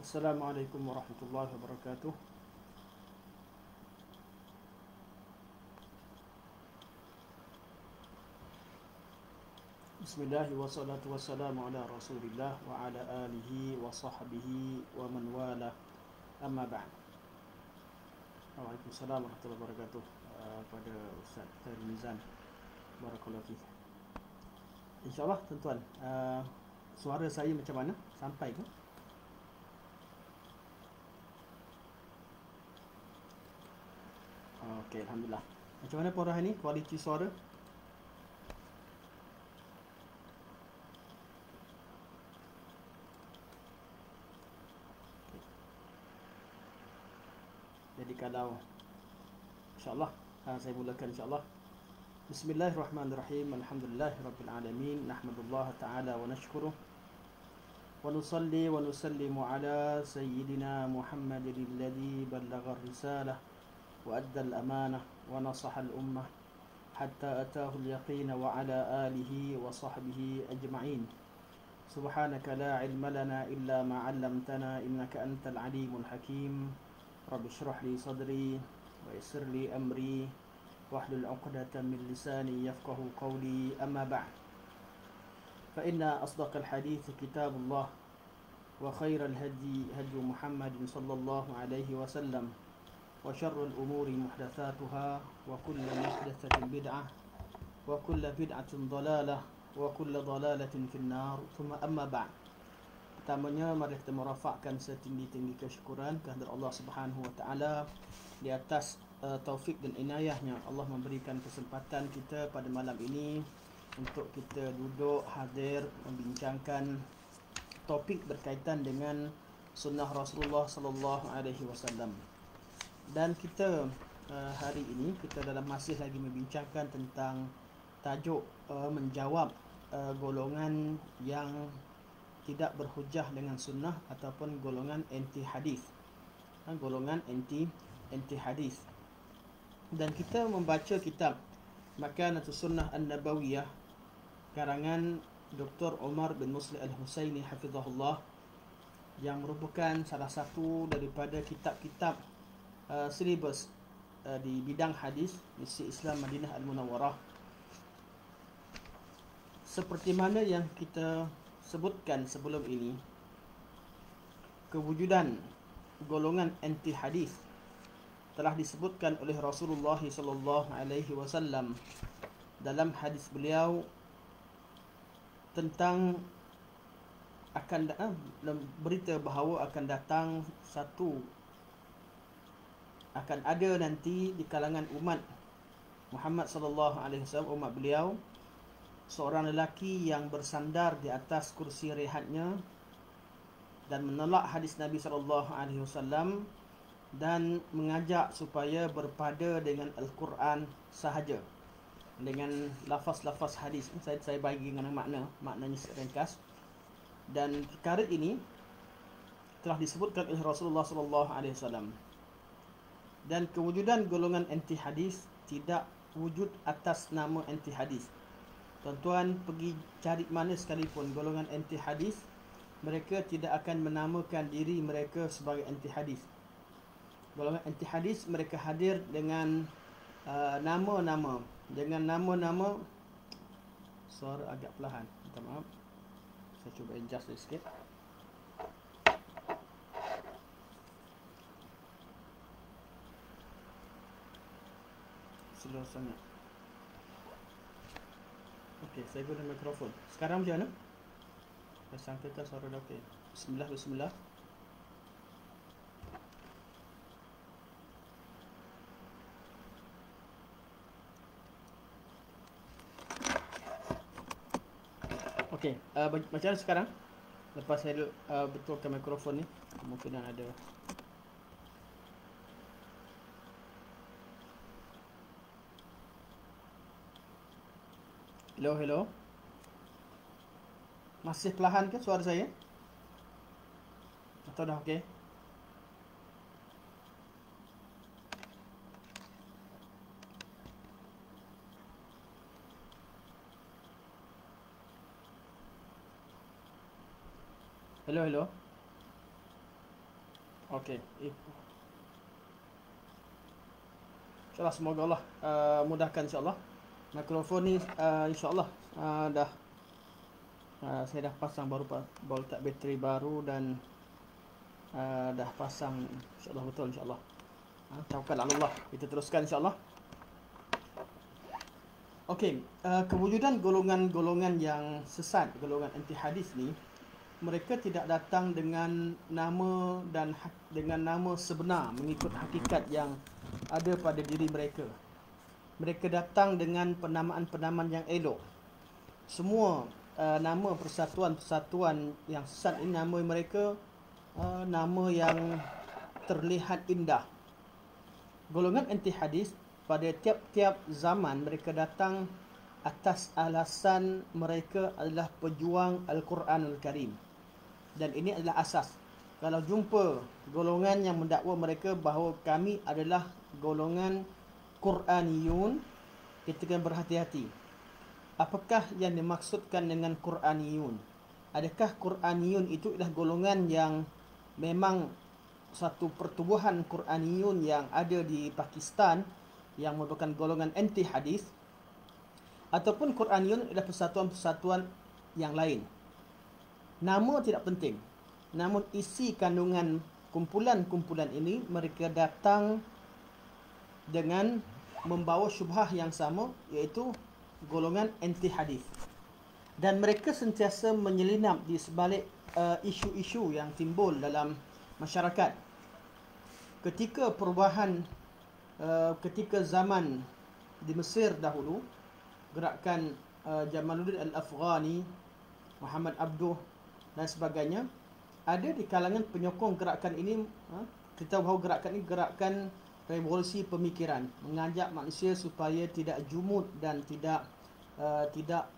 Assalamualaikum warahmatullahi wabarakatuh. Bismillah wassalatu wassalamu ala rasulillah wa ala alihi wa sahbihi wa man wala, amma ba'd. Waalaikumsalam warahmatullahi wabarakatuh. Pada Ustaz Khairul Mizan, barakallahu fiik. InsyaAllah tuan-tuan, suara saya macam mana? Sampai ke? Okey, Alhamdulillah. Macam mana Puan Rahani, kualiti suara? Jadi kalau insyaAllah saya mulakan insyaAllah. Bismillahirrahmanirrahim. Alhamdulillahirabbil alamin. Nahmadullah ta'ala wa nashkuruh wa nusalli wa nusallimu ala sayyidina Muhammadin alladhi ballagha ar-risalah wa adda al-amanah wa nasaha al-ummah hatta ataahu al-yaqin wa ala alihi wa sahbihi ajma'in. Subhanaka la ilma lana illa ma 'allamtana innaka antal alimul hakim. Rabbi shrah li sadri wa yassir li amri wahlul 'uqdatam min lisani yafqahu qawli, amma ba'd. Fa inna asdaqal hadits kitabullah wa khairal hadi hadi Muhammadin sallallahu alaihi wasallam wa syarrul umuri muhdatsatuha wa kullu muhdatsatin bid'ah wa kullu bid'atin dhalalah wa kullu dhalalatin finnar. Thumma amma ba'd. Pertamanya, mari kita merafakkan setinggi-tinggi kesyukuran kehadirat Allah Subhanahu wa taala di atas taufik dan inayahnya. Allah memberikan kesempatan kita pada malam ini untuk kita duduk hadir membincangkan topik berkaitan dengan sunnah Rasulullah sallallahu alaihi wasallam. Dan kita hari ini kita masih lagi membincangkan tentang tajuk menjawab golongan yang tidak berhujah dengan sunnah ataupun golongan anti hadis. Golongan anti hadis. Dan kita membaca kitab Makanatus Sunnah An-Nabawiyah karangan Dr. Umar bin Musli Al-Husaini hafizahullah, yang merupakan salah satu daripada kitab-kitab silibus di bidang hadis di Islam Madinah Al-Munawwarah. Seperti mana yang kita sebutkan sebelum ini, kewujudan golongan anti hadis telah disebutkan oleh Rasulullah sallallahu alaihi wasallam dalam hadis beliau tentang berita bahawa akan ada nanti di kalangan umat Muhammad sallallahu alaihi wasallam, umat beliau, seorang lelaki yang bersandar di atas kursi rehatnya dan menolak hadis Nabi sallallahu alaihi wasallam dan mengajak supaya berpada dengan Al-Quran sahaja, dengan lafaz-lafaz hadis. Saya bagi dengan maknanya ringkas. Dan perkara ini telah disebutkan oleh Rasulullah sallallahu alaihi wasallam. Dan kewujudan golongan anti hadis tidak wujud atas nama anti hadis. Tuan-tuan pergi cari mana sekalipun golongan anti hadis, mereka tidak akan menamakan diri mereka sebagai anti hadis. Golongan anti hadis mereka hadir dengan nama-nama, suara agak perlahan, minta maaf. Saya cuba adjust sikit. Slow sangat. Okey, saya guna mikrofon. Sekarang macam mana? Saya sangkakan suara dah okey. Bismillah. Okey, macam mana sekarang? Lepas saya betulkan mikrofon ni, kemungkinan ada. Hello. Masih perlahan ke suara saya? Atau dah okey? Hello. Okey. InsyaAllah semoga Allah mudahkan insyaAllah. Mikrofon ni insyaAllah dah saya dah pasang baru letak bateri baru dan dah pasang insyaAllah betul insyaAllah. Tawakkal ala Allah. Kita teruskan insyaAllah. Okey, kewujudan golongan-golongan yang sesat, golongan anti hadis ni, mereka tidak datang dengan nama dan dengan nama sebenar mengikut hakikat yang ada pada diri mereka. Mereka datang dengan penamaan-penamaan yang elok. Semua nama persatuan-persatuan yang sesat ini, nama mereka nama yang terlihat indah. Golongan anti hadis pada tiap-tiap zaman mereka datang atas alasan mereka adalah pejuang Al-Quranul Karim. Dan ini adalah asas. Kalau jumpa golongan yang mendakwa mereka bahawa kami adalah golongan Quraniyun, kita kena berhati-hati. Apakah yang dimaksudkan dengan Quraniyun? Adakah Quraniyun itu adalah golongan yang memang satu pertubuhan Quraniyun yang ada di Pakistan yang merupakan golongan anti hadis, ataupun Quraniyun adalah persatuan-persatuan yang lain? Nama tidak penting, namun isi kandungan kumpulan-kumpulan ini, mereka datang dengan membawa syubhah yang sama, iaitu golongan anti hadis. Dan mereka sentiasa menyelinap di sebalik isu-isu yang timbul dalam masyarakat. Ketika perubahan ketika zaman di Mesir dahulu, gerakan Jamaluddin Al-Afghani, Muhammad Abduh dan sebagainya, ada di kalangan penyokong gerakan ini. Kita tahu bahawa gerakan ini gerakan revolusi pemikiran, mengajak manusia supaya tidak jumud dan tidak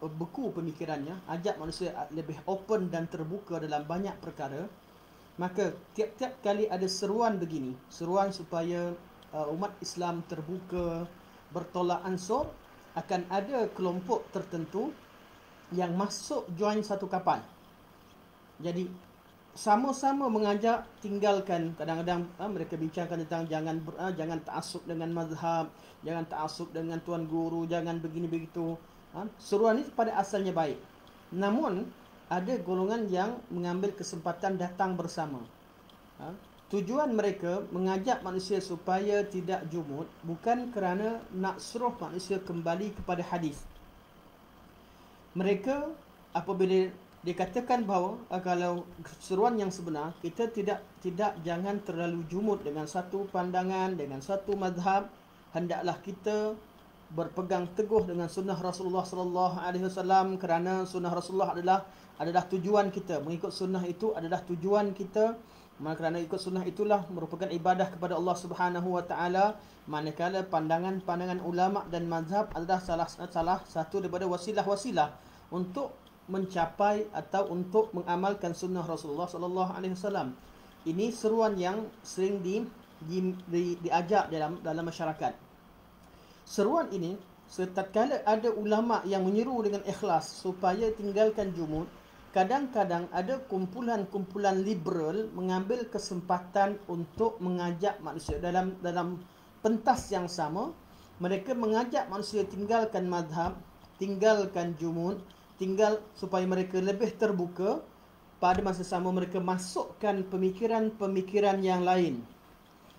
beku pemikirannya, ajak manusia lebih open dan terbuka dalam banyak perkara. Maka tiap-tiap kali ada seruan begini, seruan supaya umat Islam terbuka, bertolak ansur, akan ada kelompok tertentu yang masuk join satu kapal. Jadi sama-sama mengajak tinggalkan, kadang-kadang mereka bincangkan tentang jangan ta'assub dengan mazhab, jangan ta'assub dengan tuan guru, jangan begini begitu. Seruan ini pada asalnya baik, namun ada golongan yang mengambil kesempatan datang bersama. Tujuan mereka mengajak manusia supaya tidak jumud, bukan kerana nak suruh manusia kembali kepada hadis. Mereka apabila dikatakan bahawa kalau seruan yang sebenar, kita jangan terlalu jumud dengan satu pandangan, dengan satu mazhab. Hendaklah kita berpegang teguh dengan sunnah Rasulullah sallallahu alaihi wasallam, kerana sunnah Rasulullah adalah tujuan kita. Mengikut sunnah itu adalah tujuan kita. Kerana ikut sunnah itulah merupakan ibadah kepada Allah Subhanahu wa taala, manakala pandangan-pandangan ulama dan mazhab adalah salah satu daripada wasilah-wasilah untuk mencapai atau untuk mengamalkan sunnah Rasulullah sallallahu alaihi wasallam. Ini seruan yang sering diajak dalam masyarakat. Seruan ini, setatkala ada ulama yang menyeru dengan ikhlas supaya tinggalkan jumud, kadang-kadang ada kumpulan-kumpulan liberal mengambil kesempatan untuk mengajak manusia dalam pentas yang sama. Mereka mengajak manusia tinggalkan mazhab, tinggalkan jumud, supaya mereka lebih terbuka. Pada masa sama mereka masukkan pemikiran-pemikiran yang lain.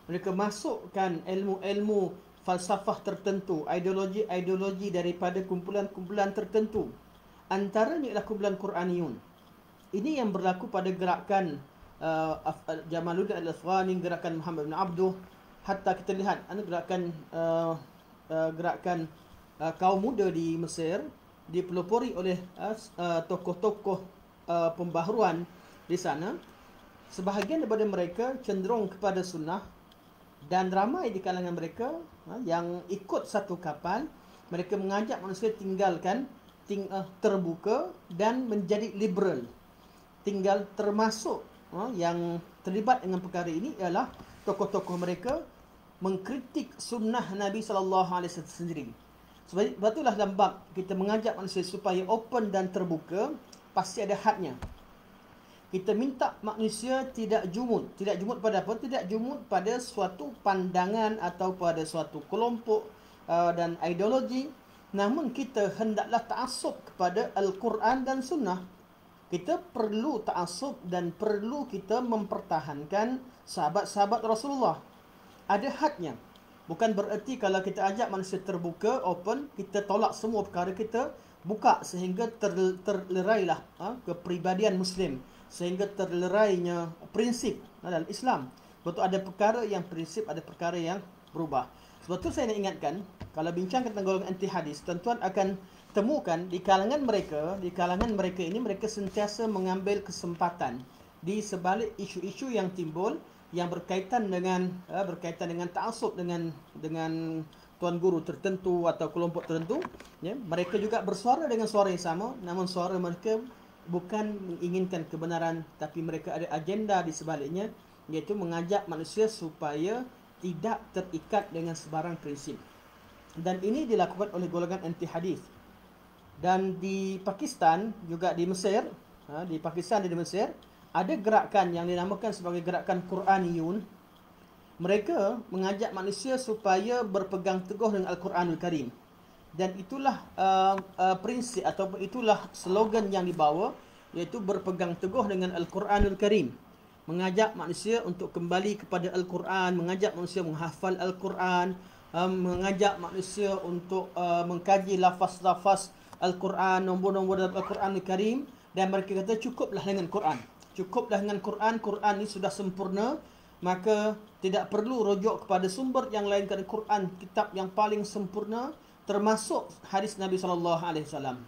Mereka masukkan ilmu-ilmu falsafah tertentu, ideologi-ideologi daripada kumpulan-kumpulan tertentu. Antaranya ialah kumpulan Quraniyun. Ini yang berlaku pada gerakan Jamaluddin Al-Afghani, gerakan Muhammad bin Abduh. Hatta kita lihat gerakan kaum muda di Mesir dipelopori oleh tokoh-tokoh pembaharuan di sana. Sebahagian daripada mereka cenderung kepada sunnah, dan ramai di kalangan mereka yang ikut satu kapal. Mereka mengajak manusia tinggalkan terbuka dan menjadi liberal. Tinggal termasuk yang terlibat dengan perkara ini ialah tokoh-tokoh mereka mengkritik sunnah Nabi SAW sendiri. Sebab itulah dalam bab kita mengajak manusia supaya open dan terbuka, pasti ada hadnya. Kita minta manusia tidak jumud. Tidak jumud pada apa? Tidak jumud pada suatu pandangan atau pada suatu kelompok dan ideologi. Namun kita hendaklah ta'assub kepada Al-Quran dan Sunnah. Kita perlu ta'assub dan perlu kita mempertahankan sahabat-sahabat Rasulullah. Ada hadnya. Bukan bererti kalau kita ajak manusia terbuka, open, kita tolak semua perkara, kita buka sehingga terlerailah kepribadian Muslim, sehingga terlerainya prinsip dalam Islam. Betul, ada perkara yang prinsip, ada perkara yang berubah. Sebab tu saya nak ingatkan, kalau bincang tentang golongan anti hadis, tuan-tuan akan temukan di kalangan mereka ini, mereka sentiasa mengambil kesempatan di sebalik isu-isu yang timbul yang berkaitan dengan ta'assub dengan tuan guru tertentu atau kelompok tertentu, ya. Mereka juga bersuara dengan suara yang sama, namun suara mereka bukan menginginkan kebenaran, tapi mereka ada agenda di sebaliknya, iaitu mengajak manusia supaya tidak terikat dengan sebarang prinsip. Dan ini dilakukan oleh golongan anti hadis. Dan di Pakistan, juga di Mesir, di Pakistan dan di Mesir, ada gerakan yang dinamakan sebagai gerakan Quraniyun. Mereka mengajak manusia supaya berpegang teguh dengan Al-Quranul Karim. Dan itulah prinsip atau itulah slogan yang dibawa, iaitu berpegang teguh dengan Al-Quranul Karim. Mengajak manusia untuk kembali kepada Al-Quran, mengajak manusia menghafal Al-Quran, mengajak manusia untuk mengkaji lafaz-lafaz Al-Quran, nombor-nombor dalam Al-Quranul Karim. Dan mereka kata cukuplah dengan Quran. Cukuplah dengan Quran. Quran ini sudah sempurna. Maka tidak perlu rujuk kepada sumber yang lain, kerana Quran kitab yang paling sempurna, termasuk hadis Nabi SAW.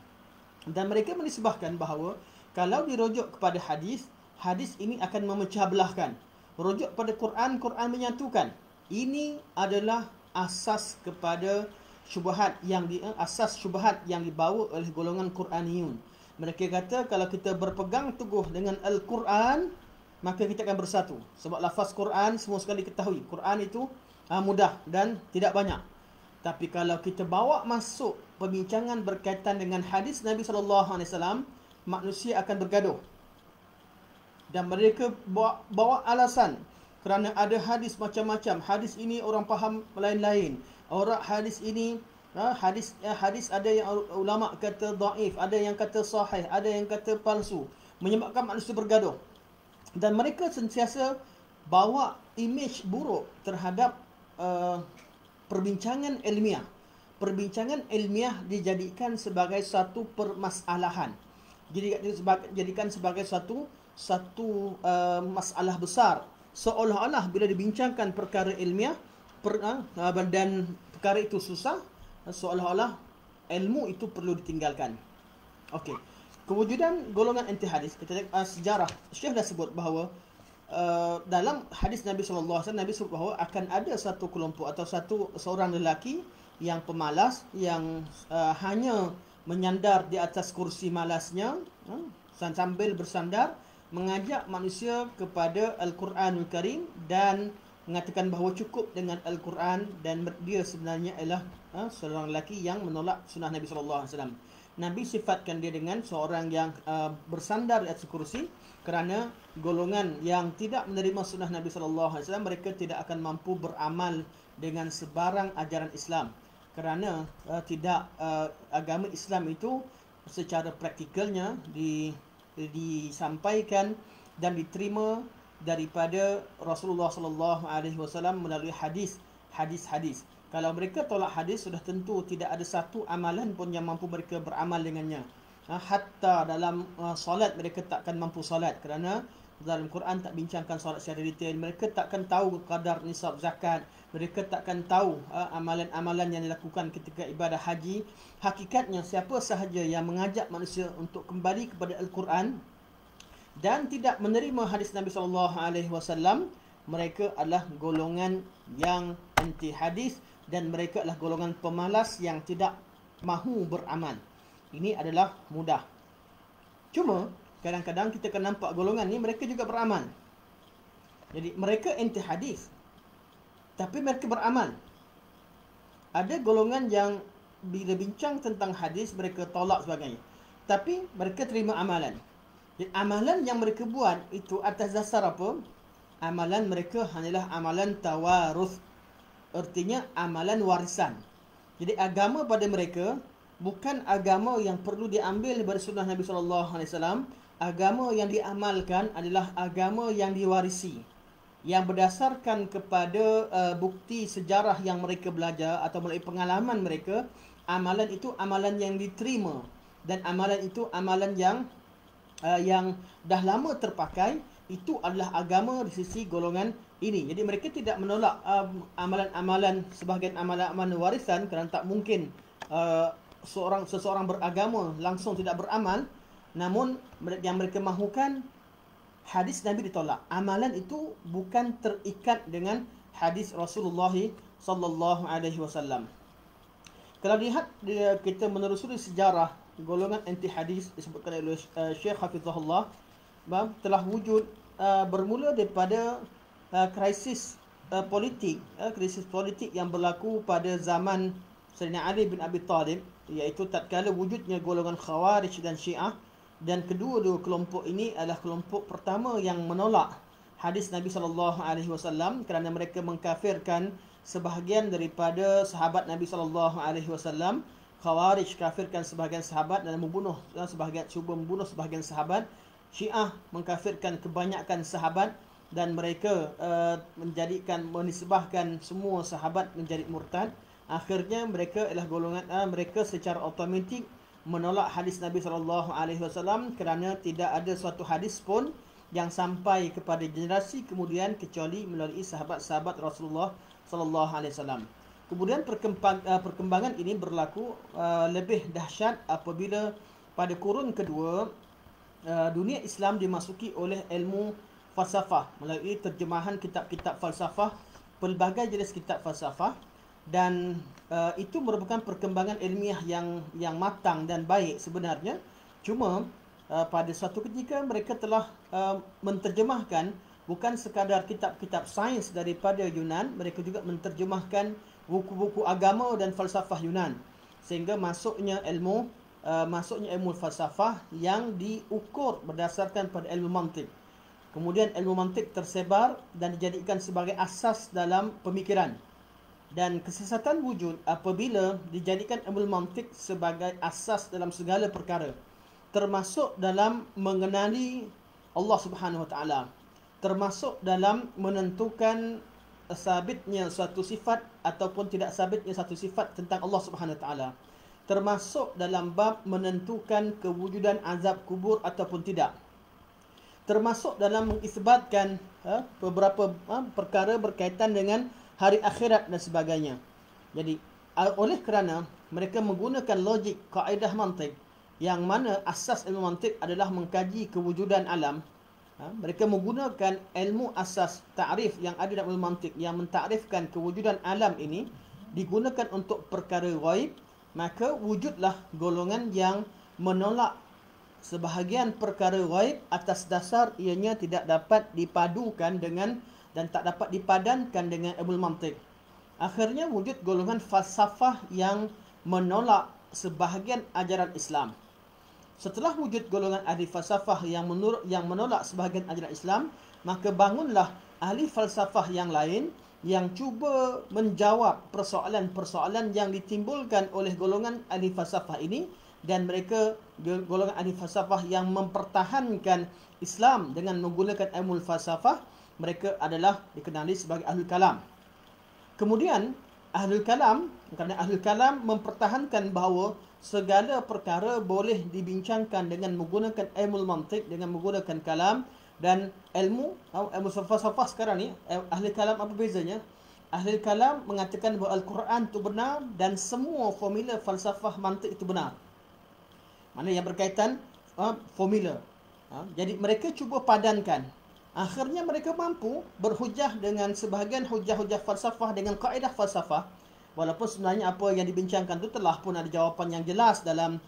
Dan mereka menisbahkan bahawa kalau dirujuk kepada hadis, hadis ini akan memecah belahkan. Rujuk pada Quran, Quran menyatukan. Ini adalah asas kepada syubhat yang dibawa oleh golongan Quraniyun. Mereka kata kalau kita berpegang teguh dengan Al-Quran, maka kita akan bersatu. Sebab lafaz Quran semua sekali ketahui. Quran itu mudah dan tidak banyak. Tapi kalau kita bawa masuk perbincangan berkaitan dengan hadis Nabi SAW, manusia akan bergaduh. Dan mereka bawa alasan kerana ada hadis macam-macam. Hadis ini orang faham lain-lain. Orang hadis ini hadis ada yang ulama kata dhaif, ada yang kata sahih, ada yang kata palsu, menyebabkan manusia bergaduh. Dan mereka sentiasa bawa imej buruk terhadap perbincangan ilmiah. Perbincangan ilmiah dijadikan sebagai satu permasalahan. Jadikan sebagai satu masalah besar. Seolah-olah bila dibincangkan perkara ilmiah dan perkara itu susah, seolah-olah ilmu itu perlu ditinggalkan. Okey. Kewujudan golongan anti hadis, kita tengok sejarah. Syekh dah sebut bahawa dalam hadis Nabi SAW, Nabi sebut bahawa akan ada satu kelompok atau seorang lelaki yang pemalas, yang hanya menyandar di atas kursi malasnya, sambil bersandar, mengajak manusia kepada Al-Quranul Karim dan mengatakan bahawa cukup dengan Al-Quran, dan dia sebenarnya adalah seorang lelaki yang menolak sunnah Nabi SAW. Nabi sifatkan dia dengan seorang yang bersandar di atas kursi, kerana golongan yang tidak menerima sunnah Nabi SAW, mereka tidak akan mampu beramal dengan sebarang ajaran Islam. Kerana agama Islam itu secara praktikalnya disampaikan dan diterima daripada Rasulullah SAW melalui hadis. Kalau mereka tolak hadis, sudah tentu tidak ada satu amalan pun yang mampu mereka beramal dengannya. Hatta dalam solat mereka takkan mampu solat, kerana dalam Quran tak bincangkan solat secara detail. Mereka takkan tahu kadar nisab zakat. Mereka takkan tahu amalan-amalan yang dilakukan ketika ibadah haji. Hakikatnya siapa sahaja yang mengajak manusia untuk kembali kepada Al-Quran dan tidak menerima hadis Nabi SAW, mereka adalah golongan yang anti hadis, dan mereka adalah golongan pemalas yang tidak mahu beramal. Ini adalah mudah. Cuma kadang-kadang kita akan nampak golongan ni mereka juga beramal. Jadi mereka anti hadis, tapi mereka beramal. Ada golongan yang bila bincang tentang hadis mereka tolak sebagainya, tapi mereka terima amalan. Jadi, amalan yang mereka buat itu atas dasar apa? Amalan mereka hanyalah amalan tawaruf. Artinya amalan warisan. Jadi agama pada mereka bukan agama yang perlu diambil daripada sunnah Nabi SAW. Agama yang diamalkan adalah agama yang diwarisi, yang berdasarkan kepada bukti sejarah yang mereka belajar atau melalui pengalaman mereka. Amalan itu amalan yang diterima, dan amalan itu amalan yang dah lama terpakai. Itu adalah agama di sisi golongan ini. Jadi mereka tidak menolak amalan-amalan, sebahagian amalan-amalan warisan, kerana tak mungkin seseorang beragama langsung tidak beramal. Namun yang mereka mahukan, hadis Nabi ditolak. Amalan itu bukan terikat dengan hadis Rasulullah sallallahu alaihi wasallam. Kalau lihat kita menelusuri sejarah golongan anti hadis disebutkan oleh Syekh Hafizahullah, telah wujud bermula daripada krisis politik yang berlaku pada zaman Sayyidina Ali bin Abi Talib, iaitu tatkala wujudnya golongan Khawarij dan Syiah. Dan kedua-dua kelompok ini adalah kelompok pertama yang menolak hadis Nabi SAW, kerana mereka mengkafirkan sebahagian daripada sahabat Nabi SAW. Khawarij kafirkan sebahagian sahabat dan cuba membunuh sebahagian sahabat. Syiah mengkafirkan kebanyakan sahabat, dan mereka menisbahkan semua sahabat menjadi murtad. Akhirnya mereka adalah golongan mereka secara automatik menolak hadis Nabi SAW, kerana tidak ada suatu hadis pun yang sampai kepada generasi kemudian kecuali melalui sahabat-sahabat Rasulullah SAW. Kemudian perkembangan ini berlaku lebih dahsyat apabila pada kurun kedua dunia Islam dimasuki oleh ilmu falsafah melalui terjemahan kitab-kitab falsafah, pelbagai jenis kitab falsafah. Dan itu merupakan perkembangan ilmiah yang matang dan baik sebenarnya. Cuma pada suatu ketika mereka telah menterjemahkan bukan sekadar kitab-kitab sains daripada Yunan, mereka juga menterjemahkan buku-buku agama dan falsafah Yunan, sehingga masuknya ilmu falsafah yang diukur berdasarkan pada ilmu mantik. Kemudian ilmu mantik tersebar dan dijadikan sebagai asas dalam pemikiran. Dan kesesatan wujud apabila dijadikan ilmu mantik sebagai asas dalam segala perkara, termasuk dalam mengenali Allah Subhanahu Wa Taala, termasuk dalam menentukan sabitnya suatu sifat ataupun tidak sabitnya satu sifat tentang Allah Subhanahu Wa Taala, termasuk dalam bab menentukan kewujudan azab kubur ataupun tidak, termasuk dalam mengisbatkan beberapa perkara berkaitan dengan hari akhirat dan sebagainya. Jadi oleh kerana mereka menggunakan logik, kaedah mantik, yang mana asas ilmu mantik adalah mengkaji kewujudan alam, mereka menggunakan ilmu asas ta'rif yang ada dalam ilmu mantik yang mentakrifkan kewujudan alam ini digunakan untuk perkara ghaib. Maka wujudlah golongan yang menolak sebahagian perkara ghaib atas dasar ianya tidak dapat dipadukan dengan dan tak dapat dipadankan dengan ilmu mantik. Akhirnya wujud golongan falsafah yang menolak sebahagian ajaran Islam. Setelah wujud golongan ahli falsafah yang menolak sebahagian ajaran Islam, maka bangunlah ahli falsafah yang lain yang cuba menjawab persoalan-persoalan yang ditimbulkan oleh golongan ahli falsafah ini. Dan mereka golongan ahli falsafah yang mempertahankan Islam dengan menggunakan ilmu falsafah, mereka adalah dikenali sebagai ahlul kalam. Kemudian ahlul kalam, kerana ahlul kalam mempertahankan bahawa segala perkara boleh dibincangkan dengan menggunakan ilmu mantik, dengan menggunakan kalam dan ilmu falsafah sekarang ni. Ahli kalam apa bezanya? Ahli kalam mengatakan bahawa Al-Quran itu benar dan semua formula falsafah mantik itu benar. Mana yang berkaitan formula. Jadi mereka cuba padankan. Akhirnya mereka mampu berhujah dengan sebahagian hujah-hujah falsafah dengan kaedah falsafah, walaupun sebenarnya apa yang dibincangkan itu telah pun ada jawapan yang jelas dalam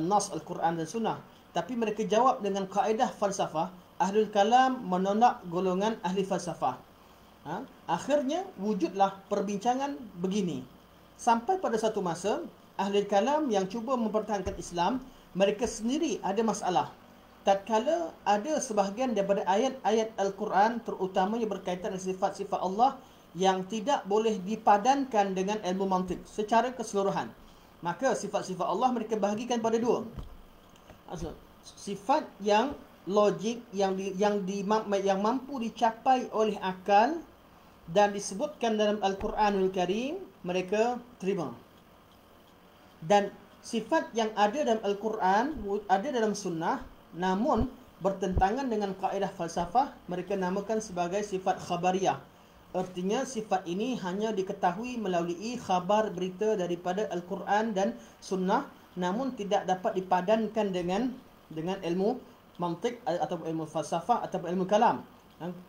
nas Al-Quran dan Sunnah. Tapi mereka jawab dengan kaedah falsafah. Ahlul kalam menolak golongan ahli falsafah. Akhirnya wujudlah perbincangan begini. Sampai pada satu masa, ahli kalam yang cuba mempertahankan Islam, mereka sendiri ada masalah. tatkala ada sebahagian daripada ayat-ayat Al-Quran, terutamanya berkaitan dengan sifat-sifat Allah yang tidak boleh dipadankan dengan ilmu mantik secara keseluruhan. Maka sifat-sifat Allah mereka bahagikan pada dua. Sifat yang logik, yang mampu dicapai oleh akal dan disebutkan dalam Al-Quranul Karim, mereka terima. Dan sifat yang ada dalam Al-Quran, ada dalam sunnah, namun bertentangan dengan kaedah falsafah, mereka namakan sebagai sifat khabariyah. Artinya sifat ini hanya diketahui melalui khabar berita daripada Al-Quran dan sunnah, namun tidak dapat dipadankan dengan ilmu mantik atau ilmu falsafah atau ilmu kalam.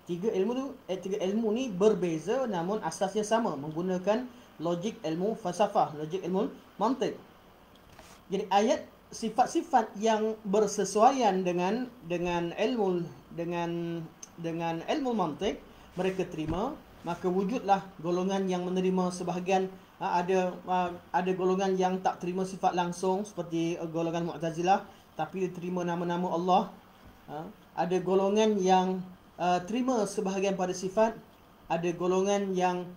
Tiga ilmu ni berbeza namun asasnya sama, menggunakan logik ilmu falsafah, logik ilmu mantik. Jadi ayat sifat-sifat yang bersesuaian dengan ilmu mantik mereka terima, maka wujudlah golongan yang menerima sebahagian. Ada golongan yang tak terima sifat langsung seperti golongan Mu'tazilah, tapi terima nama-nama Allah. Ada golongan yang terima sebahagian pada sifat, ada golongan yang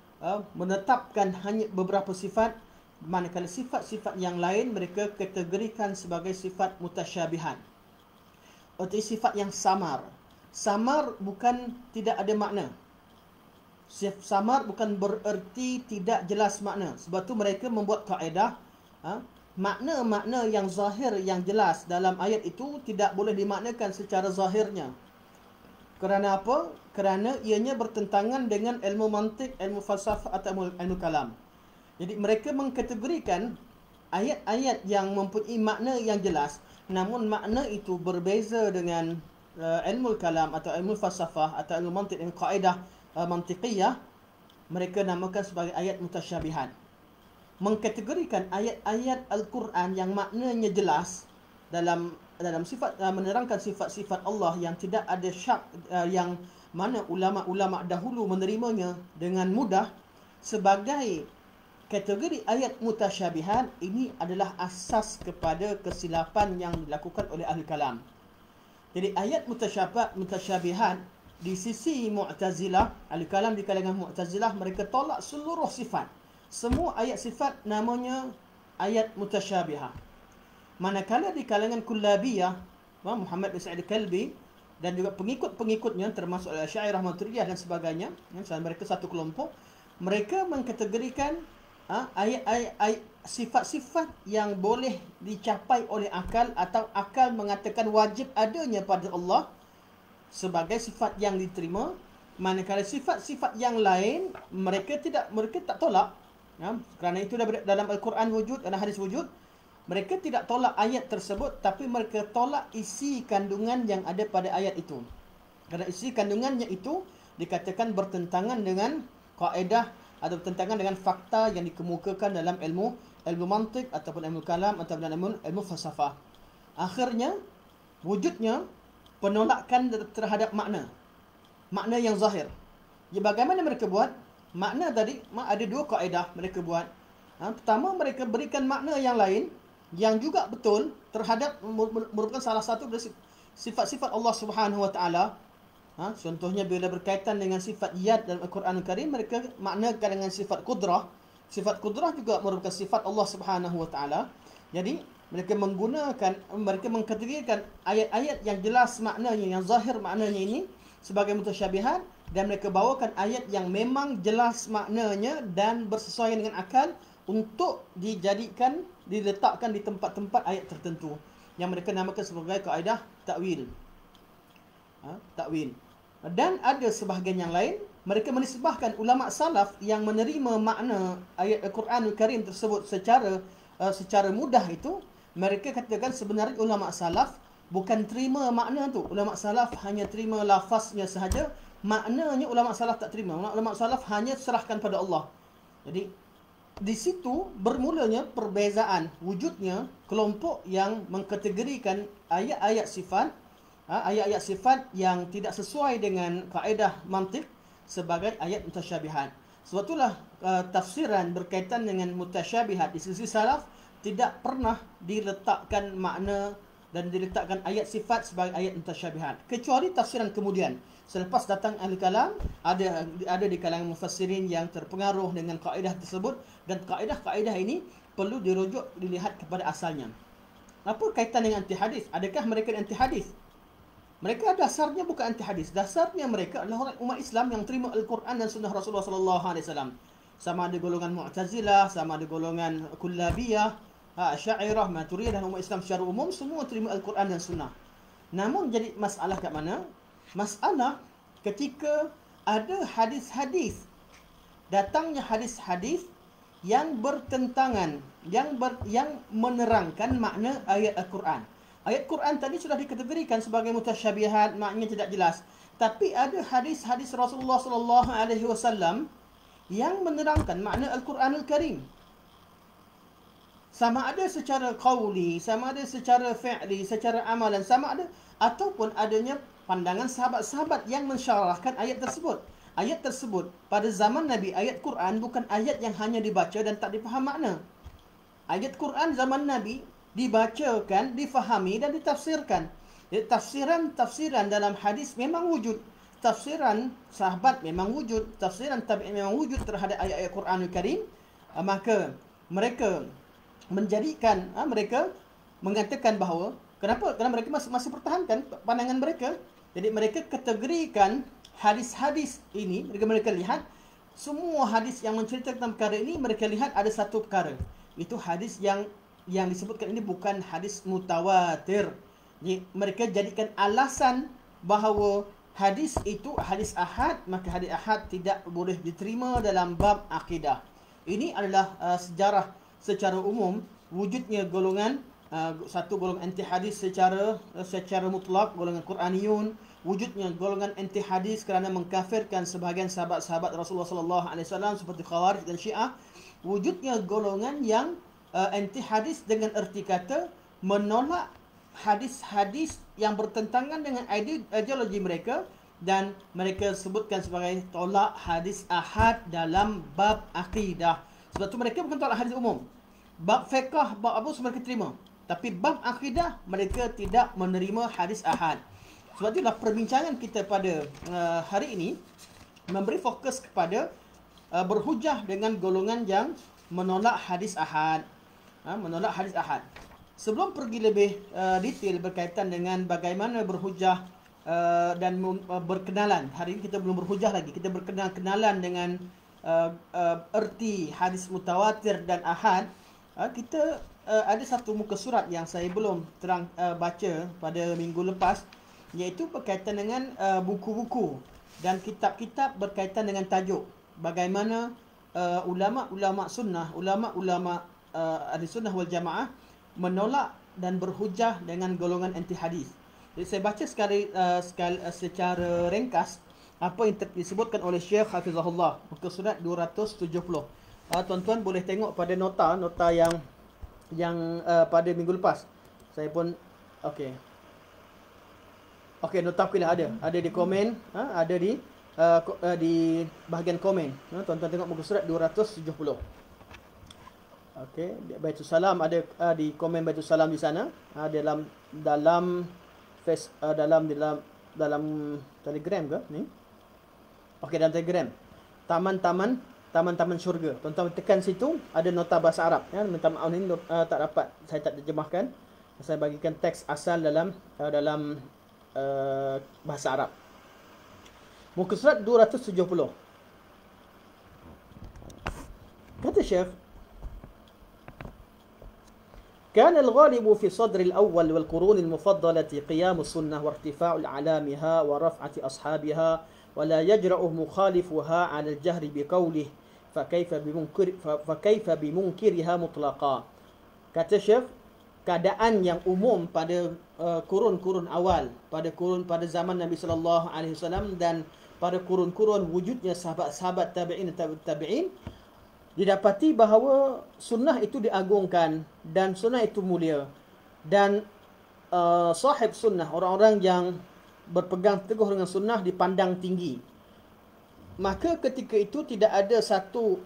menetapkan hanya beberapa sifat, manakala sifat-sifat yang lain mereka kategorikan sebagai sifat mutasyabihan. Artinya sifat yang samar. Samar bukan tidak ada makna. Samar bukan bererti tidak jelas makna. Sebab tu mereka membuat kaedah, makna-makna yang zahir yang jelas dalam ayat itu tidak boleh dimaknakan secara zahirnya. Kerana apa? Kerana ianya bertentangan dengan ilmu mantik, ilmu falsafah atau ilmu kalam. Jadi mereka mengkategorikan ayat-ayat yang mempunyai makna yang jelas, namun makna itu berbeza dengan ilmu kalam atau ilmu falsafah atau ilmu mantik dan kaedah mantiqiyah. Mereka namakan sebagai ayat mutasyabihat. Mengkategorikan ayat-ayat Al-Quran yang maknanya jelas dalam sifat, menerangkan sifat-sifat Allah yang tidak ada syak, yang mana ulama-ulama dahulu menerimanya dengan mudah sebagai kategori ayat mutasyabihat. Ini adalah asas kepada kesilapan yang dilakukan oleh ahli kalam. Jadi ayat mutasyabihat di sisi Mu'tazilah, ahli kalam di kalangan Mu'tazilah, mereka tolak seluruh sifat. Semua ayat sifat namanya ayat mutasyabihat. Manakala di kalangan Kullabiyah, Muhammad bin Sa'id Al-Kalbi dan juga pengikut-pengikutnya termasuk Asy'ariyah, Maturidiyah dan sebagainya, mereka satu kelompok, mereka mengkategorikan ayat-ayat sifat-sifat yang boleh dicapai oleh akal atau akal mengatakan wajib adanya pada Allah sebagai sifat yang diterima. Manakala sifat-sifat yang lain mereka tak tolak, kerana itu dalam Al-Quran wujud, dalam hadis wujud. Mereka tidak tolak ayat tersebut, tapi mereka tolak isi kandungan yang ada pada ayat itu. Kerana isi kandungannya itu dikatakan bertentangan dengan kaedah atau bertentangan dengan fakta yang dikemukakan dalam ilmu mantik ataupun ilmu kalam ataupun ilmu falsafah. Akhirnya wujudnya penolakan terhadap makna yang zahir. Ya, bagaimana mereka buat? Makna tadi ada dua kaedah mereka buat. Pertama, mereka berikan makna yang lain yang juga betul terhadap merupakan salah satu sifat-sifat Allah Subhanahu Wa Taala. Contohnya bila berkaitan dengan sifat yad dalam Al-Quran Al-Karim, mereka maknakan dengan sifat qudrah. Sifat qudrah juga merupakan sifat Allah Subhanahu Wa Taala. Jadi mereka mengkategorikan ayat-ayat yang jelas maknanya, yang zahir maknanya ini sebagai mutasyabihat, dan mereka bawakan ayat yang memang jelas maknanya dan bersesuaian dengan akal untuk diletakkan di tempat-tempat ayat tertentu yang mereka namakan sebagai kaedah takwil. Takwil. Dan ada sebahagian yang lain, mereka menisbahkan ulama salaf yang menerima makna ayat Al-Quranul Karim tersebut secara mudah itu. Mereka katakan sebenarnya ulama salaf bukan terima makna tu. Ulama salaf hanya terima lafaznya sahaja, maknanya ulama salaf tak terima. Ulama salaf hanya serahkan pada Allah. Jadi di situ bermulanya perbezaan, wujudnya kelompok yang mengkategorikan ayat-ayat sifat yang tidak sesuai dengan kaedah mantik sebagai ayat mutasyabihat. Sebab itulah tafsiran berkaitan dengan mutasyabihat di sisi salaf tidak pernah diletakkan makna dan diletakkan ayat sifat sebagai ayat mutasyabihat, kecuali tafsiran kemudian. Selepas datang ahli kalam, ada di kalangan mufassirin yang terpengaruh dengan kaedah tersebut, dan kaedah-kaedah ini perlu dirujuk, dilihat kepada asalnya. Apa kaitan dengan anti hadis? Adakah mereka anti hadis? Mereka dasarnya bukan anti hadis. Dasarnya mereka adalah orang umat Islam yang terima Al-Quran dan Sunnah Rasulullah sallallahu alaihi wasallam. Sama ada golongan Mu'tazilah, sama ada golongan Kullabiyah, Asy'ariyah, Maturidiyah dan umat Islam secara umum semua terima Al-Quran dan Sunnah. Namun jadi masalah kat mana? Masalah ketika ada hadis-hadis, datangnya hadis-hadis yang bertentangan, yang menerangkan makna ayat Al-Quran. Ayat Quran tadi sudah dikategorikan sebagai mutasyabihat, maknanya tidak jelas. Tapi ada hadis-hadis Rasulullah sallallahu alaihi wasallam yang menerangkan makna Al-Quranul Karim. Sama ada secara qauli, sama ada secara fi'li, secara amalan, sama ada ataupun adanya pandangan sahabat-sahabat yang mensyarahkan ayat tersebut. Ayat tersebut pada zaman Nabi, ayat Quran bukan ayat yang hanya dibaca dan tak difaham makna. Ayat Quran zaman Nabi dibacakan, difahami dan ditafsirkan. Jadi tafsiran dalam hadis memang wujud. Tafsiran sahabat memang wujud. Tafsiran tabi'in memang wujud terhadap ayat-ayat Quranul Karim. Maka mereka menjadikan, mereka mengatakan bahawa, kenapa? Kerana mereka masih pertahankan pandangan mereka. Jadi mereka kategorikan hadis-hadis ini, mereka lihat semua hadis yang menceritakan perkara ini, mereka lihat ada satu perkara. Itu hadis yang disebutkan ini bukan hadis mutawatir. Jadi, mereka jadikan alasan bahawa hadis itu hadis ahad, maka hadis ahad tidak boleh diterima dalam bab akidah. Ini adalah sejarah secara umum wujudnya golongan satu golongan anti hadis secara mutlak, golongan Quraniyun, wujudnya golongan anti hadis kerana mengkafirkan sebahagian sahabat-sahabat Rasulullah sallallahu alaihi wasallam seperti Khawarij dan Syiah, wujudnya golongan yang anti hadis dengan erti kata menolak hadis-hadis yang bertentangan dengan ideologi mereka, dan mereka sebutkan sebagai tolak hadis ahad dalam bab akidah. Sebab tu mereka bukan tolak hadis umum. Bab fiqh, bab apa semua mereka terima, tapi bab akidah mereka tidak menerima hadis ahad. Sebab itulah perbincangan kita pada hari ini memberi fokus kepada berhujah dengan golongan yang menolak hadis ahad. Menolak hadis ahad. Sebelum pergi lebih detail berkaitan dengan bagaimana berhujah dan berkenalan. Hari ini kita belum berhujah lagi. Kita berkenalan dengan erti hadis mutawatir dan ahad. Kita ada satu muka surat yang saya belum baca pada minggu lepas, iaitu berkaitan dengan buku-buku dan kitab-kitab berkaitan dengan tajuk bagaimana ulama-ulama sunnah, ulama-ulama ahli sunnah wal jamaah menolak dan berhujah dengan golongan anti hadis. Jadi saya baca secara ringkas apa yang disebutkan oleh Syekh Hafizahullah, muka surat 270. Tuan-tuan boleh tengok pada nota yang pada minggu lepas. Saya pun okey, nota kuliah ada di komen, ada di bahagian komen. Tuan-tuan tengok muka surat 270. Okey, Baitul Salam ada di komen Baitul Salam di sana. Dalam Telegram ke ni? Okey, dalam Telegram. Taman-taman syurga. Tuan-tuan tekan situ, ada nota bahasa Arab. Ya, minta maaf ni tak dapat, saya tak terjemahkan. Saya bagikan teks asal dalam bahasa Arab. Muka surat 270. Kata Syekh, كان الغالب في صدر الأول والقرون المفضلة قيام السنة وارتفاع الأعلامها ورفعة أصحابها ولا يجرؤ مخالفها على الجهر بقوله فكيف بمنكرها مطلقا. Kata Syekh, keadaan yang umum pada kurun-kurun awal, pada zaman Nabi sallallahu alaihi wasallam dan pada kurun-kurun wujudnya sahabat-sahabat tabi'in, didapati bahawa sunnah itu diagungkan dan sunnah itu mulia, dan sahib sunnah, orang-orang yang berpegang teguh dengan sunnah dipandang tinggi. Maka ketika itu tidak ada satu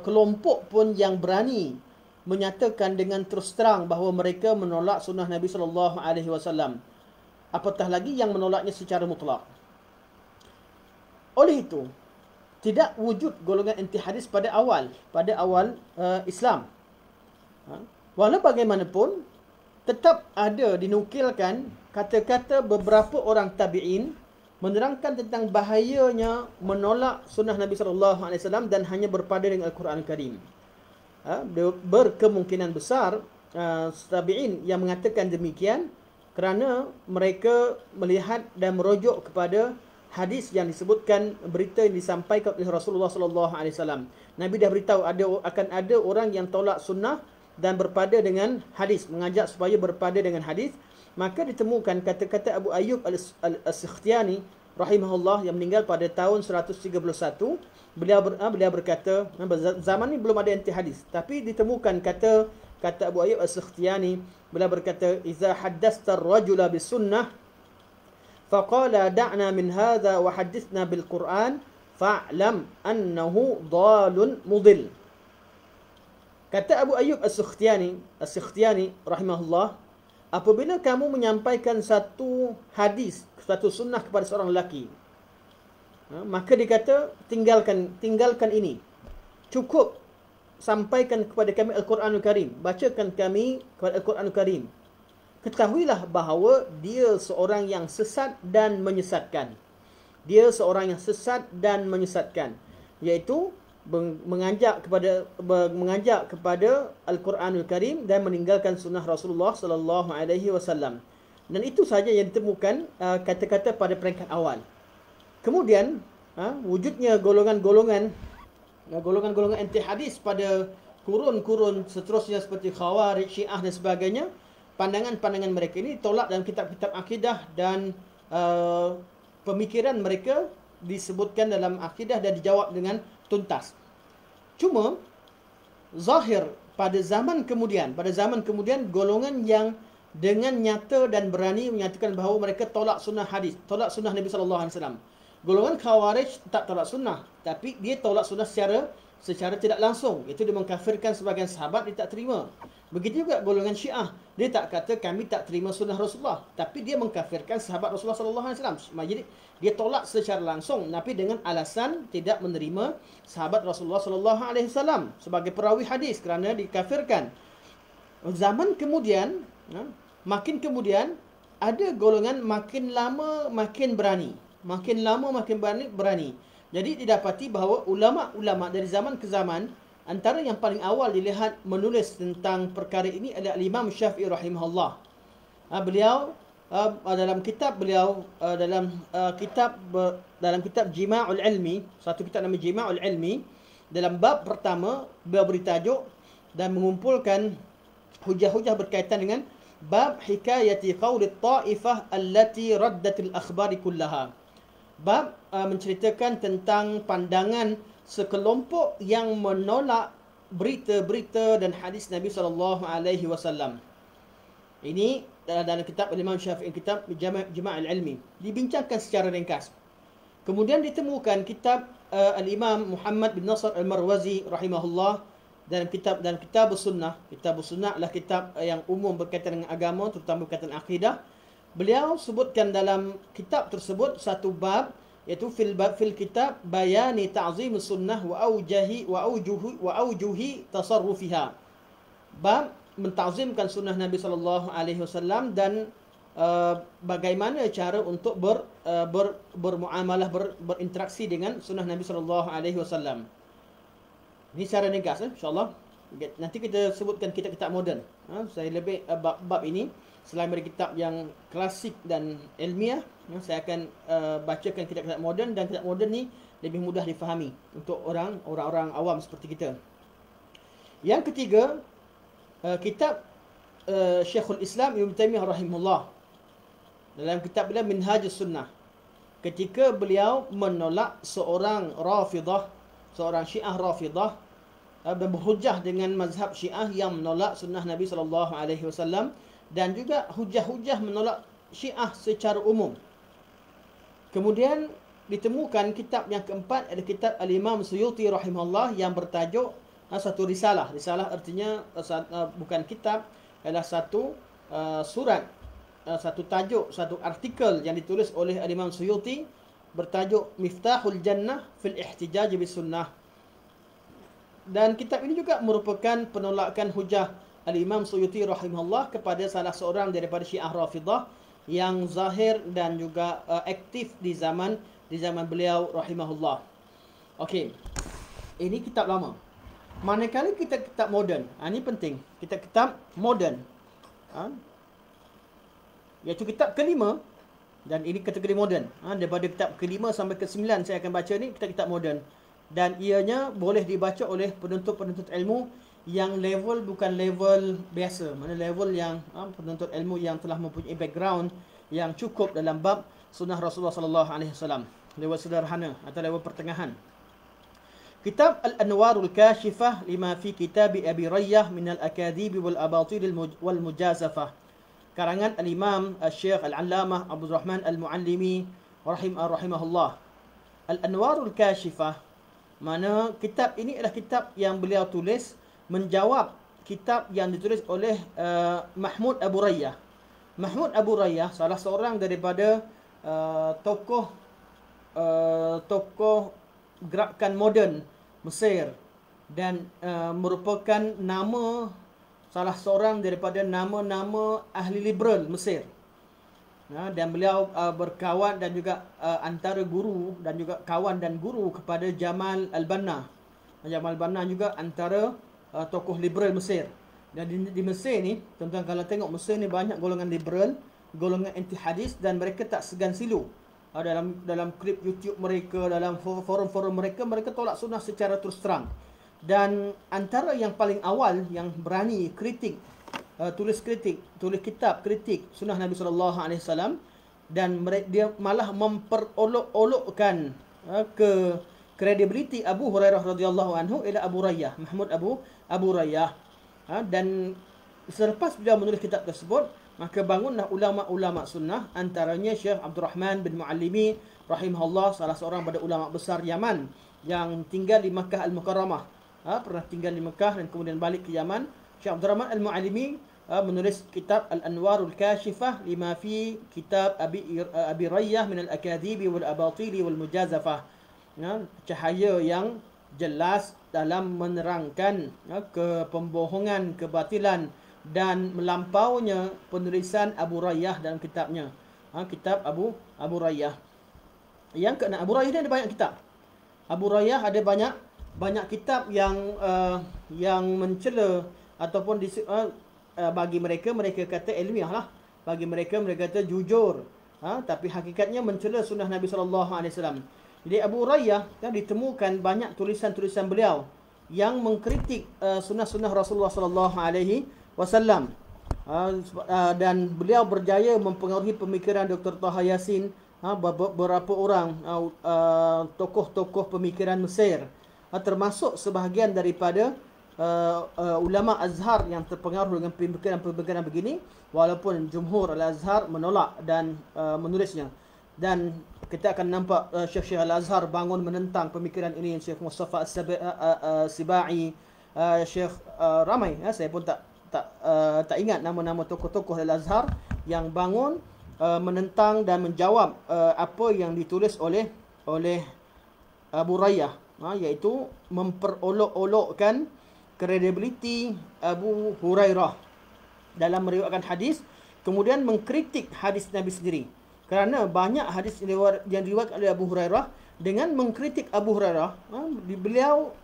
kelompok pun yang berani menyatakan dengan terus terang bahawa mereka menolak sunnah Nabi SAW. Apatah lagi yang menolaknya secara mutlak. Oleh itu, tidak wujud golongan anti hadis pada awal Islam. Walau bagaimanapun, tetap ada dinukilkan kata-kata beberapa orang tabi'in menerangkan tentang bahayanya menolak sunnah Nabi SAW dan hanya berpada dengan Al-Quran Al-Karim. Berkemungkinan besar tabi'in yang mengatakan demikian kerana mereka melihat dan merujuk kepada hadis yang disebutkan, berita yang disampaikan oleh Rasulullah SAW. Nabi dah beritahu akan ada orang yang tolak sunnah dan berpada dengan hadis, mengajak supaya berpada dengan hadis. Maka ditemukan kata-kata Abu Ayyub As-Sikhtiyani rahimahullah yang meninggal pada tahun 131. Beliau berkata, zaman ini belum ada anti hadis, tapi ditemukan kata Abu Ayyub As-Sikhtiyani, beliau berkata, "Iza haddasta ar-rajula bis-sunnah faqala da'na min hadha wa haddithna bil-Qur'an fa'lam annahu dhalun mudil." Kata Abu Ayyub As-Sikhtiyani rahimahullah, apabila kamu menyampaikan satu hadis, satu sunnah kepada seorang lelaki, maka dia kata, tinggalkan ini. Cukup sampaikan kepada kami Al-Quranul Karim. Bacakan kami kepada Al-Quranul Karim. Ketahuilah bahawa dia seorang yang sesat dan menyesatkan. Iaitu mengajak kepada Al-Quranul Karim dan meninggalkan sunnah Rasulullah sallallahu alaihi wasallam. Dan itu saja yang ditemukan kata-kata pada peringkat awal. Kemudian wujudnya golongan-golongan anti hadis pada kurun-kurun seterusnya seperti Khawarij, Syiah dan sebagainya. Pandangan-pandangan mereka ini tolak dalam kitab-kitab akidah dan pemikiran mereka disebutkan dalam akidah dan dijawab dengan tuntas. Cuma zahir pada zaman kemudian golongan yang dengan nyata dan berani menyatakan bahawa mereka tolak sunnah hadis, tolak sunnah Nabi SAW. Golongan Khawarij tak tolak sunnah, tapi dia tolak sunnah secara tidak langsung. Itu dia mengkafirkan sebagian sahabat, dia tak terima. Begitu juga golongan Syiah, dia tak kata kami tak terima sunnah Rasulullah, tapi dia mengkafirkan sahabat Rasulullah SAW. Jadi dia tolak secara langsung, tapi dengan alasan tidak menerima sahabat Rasulullah SAW sebagai perawi hadis kerana dikafirkan. Zaman kemudian, makin kemudian ada golongan makin lama makin berani. Jadi didapati bahawa ulama-ulama dari zaman ke zaman, antara yang paling awal dilihat menulis tentang perkara ini adalah Imam Syafi'i rahimahullah. Beliau dalam kitab Jima'ul Ilmi, satu kitab nama Jima'ul Ilmi, dalam bab pertama beliau beri tajuk dan mengumpulkan hujah-hujah berkaitan dengan bab hikayati qawli ta'ifah allati raddatil akhbari kullaha. Bab menceritakan tentang pandangan sekelompok yang menolak berita-berita dan hadis Nabi SAW. Ini dalam kitab Imam Syafi'i, kitab Jima'ul Ilmi, dibincangkan secara ringkas. Kemudian ditemukan kitab Al-Imam Muhammad bin Nasr Al-Marwazi rahimahullah dalam kitab Sunnah. Kitab Sunnah adalah kitab yang umum berkaitan dengan agama, terutama berkaitan akidah. Beliau sebutkan dalam kitab tersebut satu bab, iaitu fil kitab bayani ta'zim sunnah wa aujuhi tasarrufiha. Bab mentazimkan sunnah Nabi SAW dan bagaimana cara untuk bermuamalah, berinteraksi dengan sunnah Nabi SAW. Ini secara ringkas, insyaAllah. Nanti kita sebutkan kitab-kitab moden. Saya lebih bab ini, selain dari kitab yang klasik dan ilmiah, saya akan bacakan kitab-kitab moden, dan kitab moden ni lebih mudah difahami untuk orang-orang awam seperti kita. Yang ketiga, kitab Syekhul Islam Ibn Taymiyah rahimahullah, dalam kitab beliau Minhajus Sunnah, ketika beliau menolak seorang Syiah Rafidah dan berhujah dengan mazhab Syiah yang menolak sunnah Nabi SAW, dan juga hujah-hujah menolak Syiah secara umum. Kemudian ditemukan kitab yang keempat, ada kitab Al-Imam Suyuti rahimahullah yang bertajuk satu risalah. Risalah artinya bukan kitab, adalah satu surat, satu tajuk, satu artikel yang ditulis oleh Al-Imam Suyuti bertajuk Miftahul Jannah fil Ihtijaj bis Sunnah. Dan kitab ini juga merupakan penolakan hujah Al-Imam Suyuti rahimahullah kepada salah seorang daripada Syiah Rafidah yang zahir dan juga aktif di zaman beliau rahimahullah. Okey. Ini kitab lama. Manakala kita kitab moden, ini penting. Kitab moden. Iaitu kitab kelima, dan ini kategori moden. Daripada kitab kelima sampai ke-9 saya akan baca ni kitab moden. Dan ianya boleh dibaca oleh penuntut-penuntut ilmu yang level bukan level biasa. Mana level yang penuntut ilmu yang telah mempunyai background yang cukup dalam bab sunnah Rasulullah sallallahu alaihi wasallam. Level sederhana atau level pertengahan. Kitab Al-Anwarul Kashifah lima fi kitab Abi Rayyah min al-akadhib wal abatil wal mujazafah. Karangan Al-Imam Al-Syekh Al-Allamah Abdul Rahman Al-Muallimi rahimahullah. Al-Anwarul Kashifah, mana kitab ini adalah kitab yang beliau tulis menjawab kitab yang ditulis oleh Mahmud Abu Rayyah. Mahmud Abu Rayyah salah seorang daripada tokoh gerakan moden Mesir dan merupakan salah seorang daripada nama-nama ahli liberal Mesir. Dan beliau berkawan dan juga antara guru dan juga kawan dan guru kepada Jamal Al-Banna. Jamal Al-Banna juga antara tokoh liberal Mesir. Dan di Mesir ni, tuan-tuan kalau tengok Mesir ni banyak golongan liberal, golongan anti hadis, dan mereka tak segan silu. Dalam klip YouTube mereka, dalam forum-forum mereka tolak sunnah secara terus terang. Dan antara yang paling awal yang berani kritik, tulis kitab kritik sunnah Nabi SAW, dan dia malah memperolok-olokkan ke kredibiliti Abu Hurairah radhiyallahu anhu ila Abu Rayyah, Mahmud Abu Rayyah. Dan selepas beliau menulis kitab tersebut, maka bangunlah ulama-ulama sunnah, antaranya Syekh Abdul Rahman bin Muallimi rahimahullah, salah seorang pada ulama besar Yaman yang tinggal di Makkah Al-Mukarramah. Pernah tinggal di Mekah dan kemudian balik ke Yaman. Syekh Abdul Rahman Al-Muallimi menulis kitab Al-Anwarul Kashifah lima fi kitab Abi Rayyah min al-akadhib wal abatil wal mujazafah. Cahaya yang jelas dalam menerangkan kepembohongan, kebatilan dan melampaunya penulisan Abu Rayyah dalam kitabnya. Kitab Abu Rayyah. Yang keenam, Abu Rayyah ni ada banyak kitab. Abu Rayyah ada banyak kitab yang mencela ataupun bagi mereka kata ilmiah lah. Bagi mereka kata jujur. Tapi hakikatnya mencela sunnah Nabi SAW. Jadi Abu Rayyah ditemukan banyak tulisan-tulisan beliau yang mengkritik sunnah-sunnah Rasulullah SAW. Dan beliau berjaya mempengaruhi pemikiran Dr. Taha Yasin, beberapa orang tokoh-tokoh pemikiran Mesir, termasuk sebahagian daripada ulama Azhar yang terpengaruh dengan pemikiran begini, walaupun Jumhur Al-Azhar menolak dan menulisnya. Dan kita akan nampak Syekh Al-Azhar bangun menentang pemikiran ini, Syekh Mustafa As-Sibai, Syekh ramai, saya pun tak ingat nama-nama tokoh-tokoh Al-Azhar yang bangun menentang dan menjawab apa yang ditulis oleh Abu Rayyah, iaitu memperolok-olokkan kredibiliti Abu Hurairah dalam meriwayatkan hadis, kemudian mengkritik hadis Nabi sendiri. Kerana banyak hadis yang diriwayatkan oleh Abu Hurairah, dengan mengkritik Abu Hurairah, beliau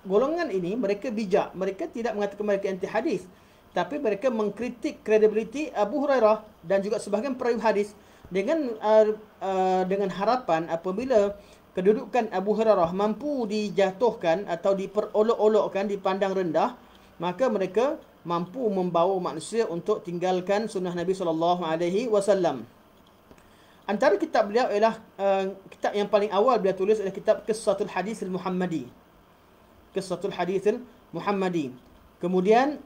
golongan ini mereka bijak, mereka tidak mengatakan mereka anti hadis, tapi mereka mengkritik kredibiliti Abu Hurairah dan juga sebahagian perawi hadis dengan harapan apabila kedudukan Abu Hurairah mampu dijatuhkan atau diperolok-olokkan, dipandang rendah, maka mereka mampu membawa manusia untuk tinggalkan sunnah Nabi SAW. Antara kitab beliau ialah kitab yang paling awal beliau tulis adalah kitab Qissatul Hadis Al-Muhammadi. Qissatul Hadis Al-Muhammadi. Kemudian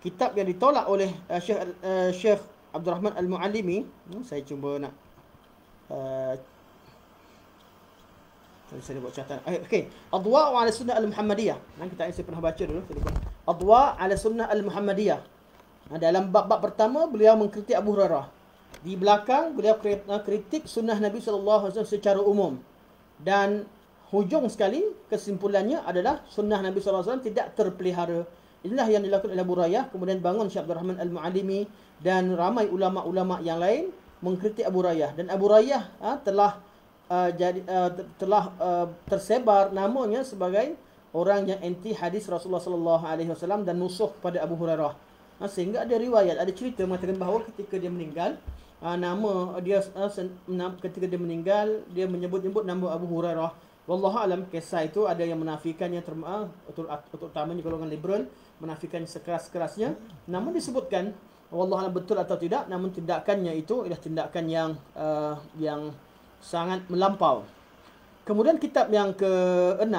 kitab yang ditolak oleh Syekh Abdul Rahman Al-Muallimi, saya cuba nak Saya buat catatan. Okey. Adwa' 'ala sunnah al-Muhammadiyah. Kita saya pernah baca dulu. Adwa' 'ala sunnah al-Muhammadiyah. Dalam bab-bab pertama beliau mengkritik Abu Hurairah. Di belakang beliau kritik sunnah Nabi SAW secara umum. Dan hujung sekali kesimpulannya adalah sunnah Nabi SAW tidak terpelihara. Inilah yang dilakukan oleh Abu Hurairah. Kemudian bangun Syekh Abdul Rahman Al-Mu'allimi dan ramai ulama-ulama yang lain mengkritik Abu Hurairah. Dan Abu Hurairah tersebar namanya sebagai orang yang anti hadis Rasulullah SAW dan musuh kepada Abu Hurairah. Sehingga ada riwayat, ada cerita mengatakan bahawa ketika dia meninggal, ketika dia meninggal, dia menyebut-nyebut nama Abu Hurairah. Wallahu alam, kisah itu ada yang menafikannya, terutamanya golongan liberal, menafikan sekeras-kerasnya. Namun disebutkan, wallahu alam betul atau tidak, namun tindakannya itu adalah tindakan yang sangat melampau. Kemudian kitab yang ke-6,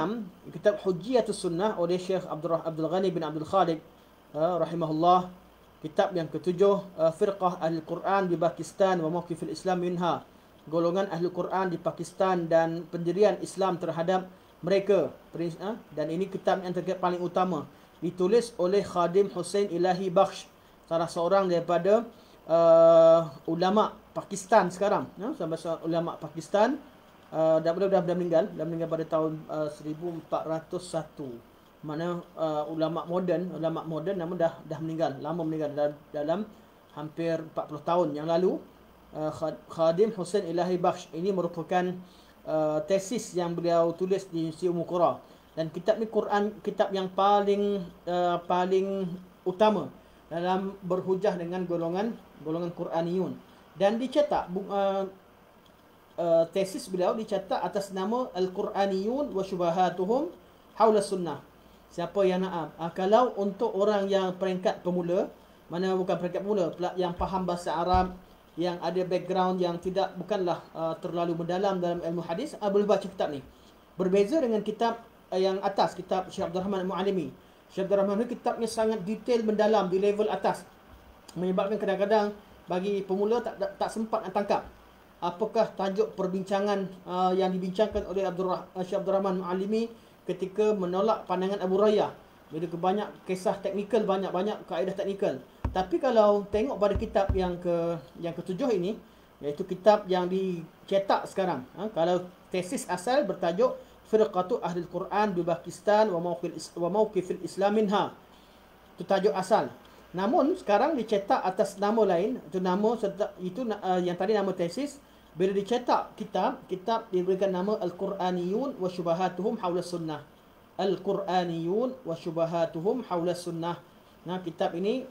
kitab Hujjiyatus Sunnah oleh Syekh Abdul Ghani bin Abdul Khalid rahimahullah. Kitab yang ke-7, Firqah Ahli Quran di Pakistan wa Mawqifil Islam minha. Golongan Ahli Quran di Pakistan dan pendirian Islam terhadap mereka. Dan ini kitab yang paling utama. Ditulis oleh Khadim Hussein Ilahi Bakhsh, salah seorang daripada ulama Pakistan sekarang. Salah seorang ulama Pakistan. Dah meninggal pada tahun 1401. Mana ulama moden namun dah meninggal, lama meninggal, dalam hampir 40 tahun yang lalu. Khadim Hussein Ilahi Bakhsh ini merupakan tesis yang beliau tulis di Ummul Qura. Dan kitab ni kitab yang paling utama dalam berhujah dengan golongan Quraniyun. Dan dicetak tesis beliau dicetak atas nama Al-Quraniyun wa Syubahatuhum Haula Sunnah. Siapa yang nak kalau untuk orang yang peringkat pemula, mana bukan peringkat pemula, yang faham bahasa Arab, yang ada background yang bukanlah terlalu mendalam dalam ilmu hadis, boleh baca kitab ni. Berbeza dengan kitab yang atas, kitab Syekh Abdul Rahman Al-Mu'allimi. Syekh Abdul Rahman ni kitabnya sangat detail, mendalam, di level atas, menyebabkan kadang-kadang bagi pemula tak sempat nak tangkap apakah tajuk perbincangan yang dibincangkan oleh Syekh Abdul Rahman Al-Mu'allimi ketika menolak pandangan Abu Hurairah. Bila banyak kisah teknikal, banyak kaedah teknikal. Tapi kalau tengok pada kitab yang ke-7 ini, iaitu kitab yang dicetak sekarang, kalau tesis asal bertajuk Firqatu Ahli Quran di Pakistan wa Mawqifil Islam minha. Itu tajuk asal. Namun sekarang dicetak atas nama lain, itu yang tadi nama tesis. Bila dicetak kitab diberikan nama Al-Quraniyun wa Syubahatuhum Haula Sunnah. Al-Quraniyun wa Syubahatuhum Haula Sunnah. Kitab ini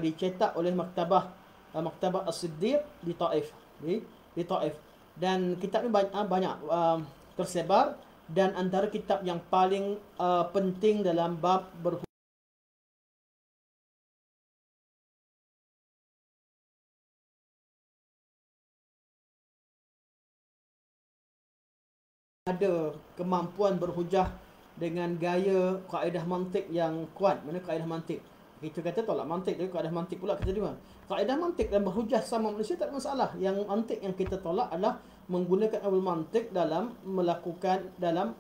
dicetak oleh Maktabah As-Siddiq di Taif. Di Taif. Dan kitab ini banyak tersebar, dan antara kitab yang paling penting dalam bab ada kemampuan berhujah dengan gaya kaedah mantik yang kuat. Mana kaedah mantik? Kita kata tolak mantik, dia kaedah mantik pula kita terima. Kaedah mantik dan berhujah sama manusia tak ada masalah. Yang mantik yang kita tolak adalah menggunakan ilmu mantik dalam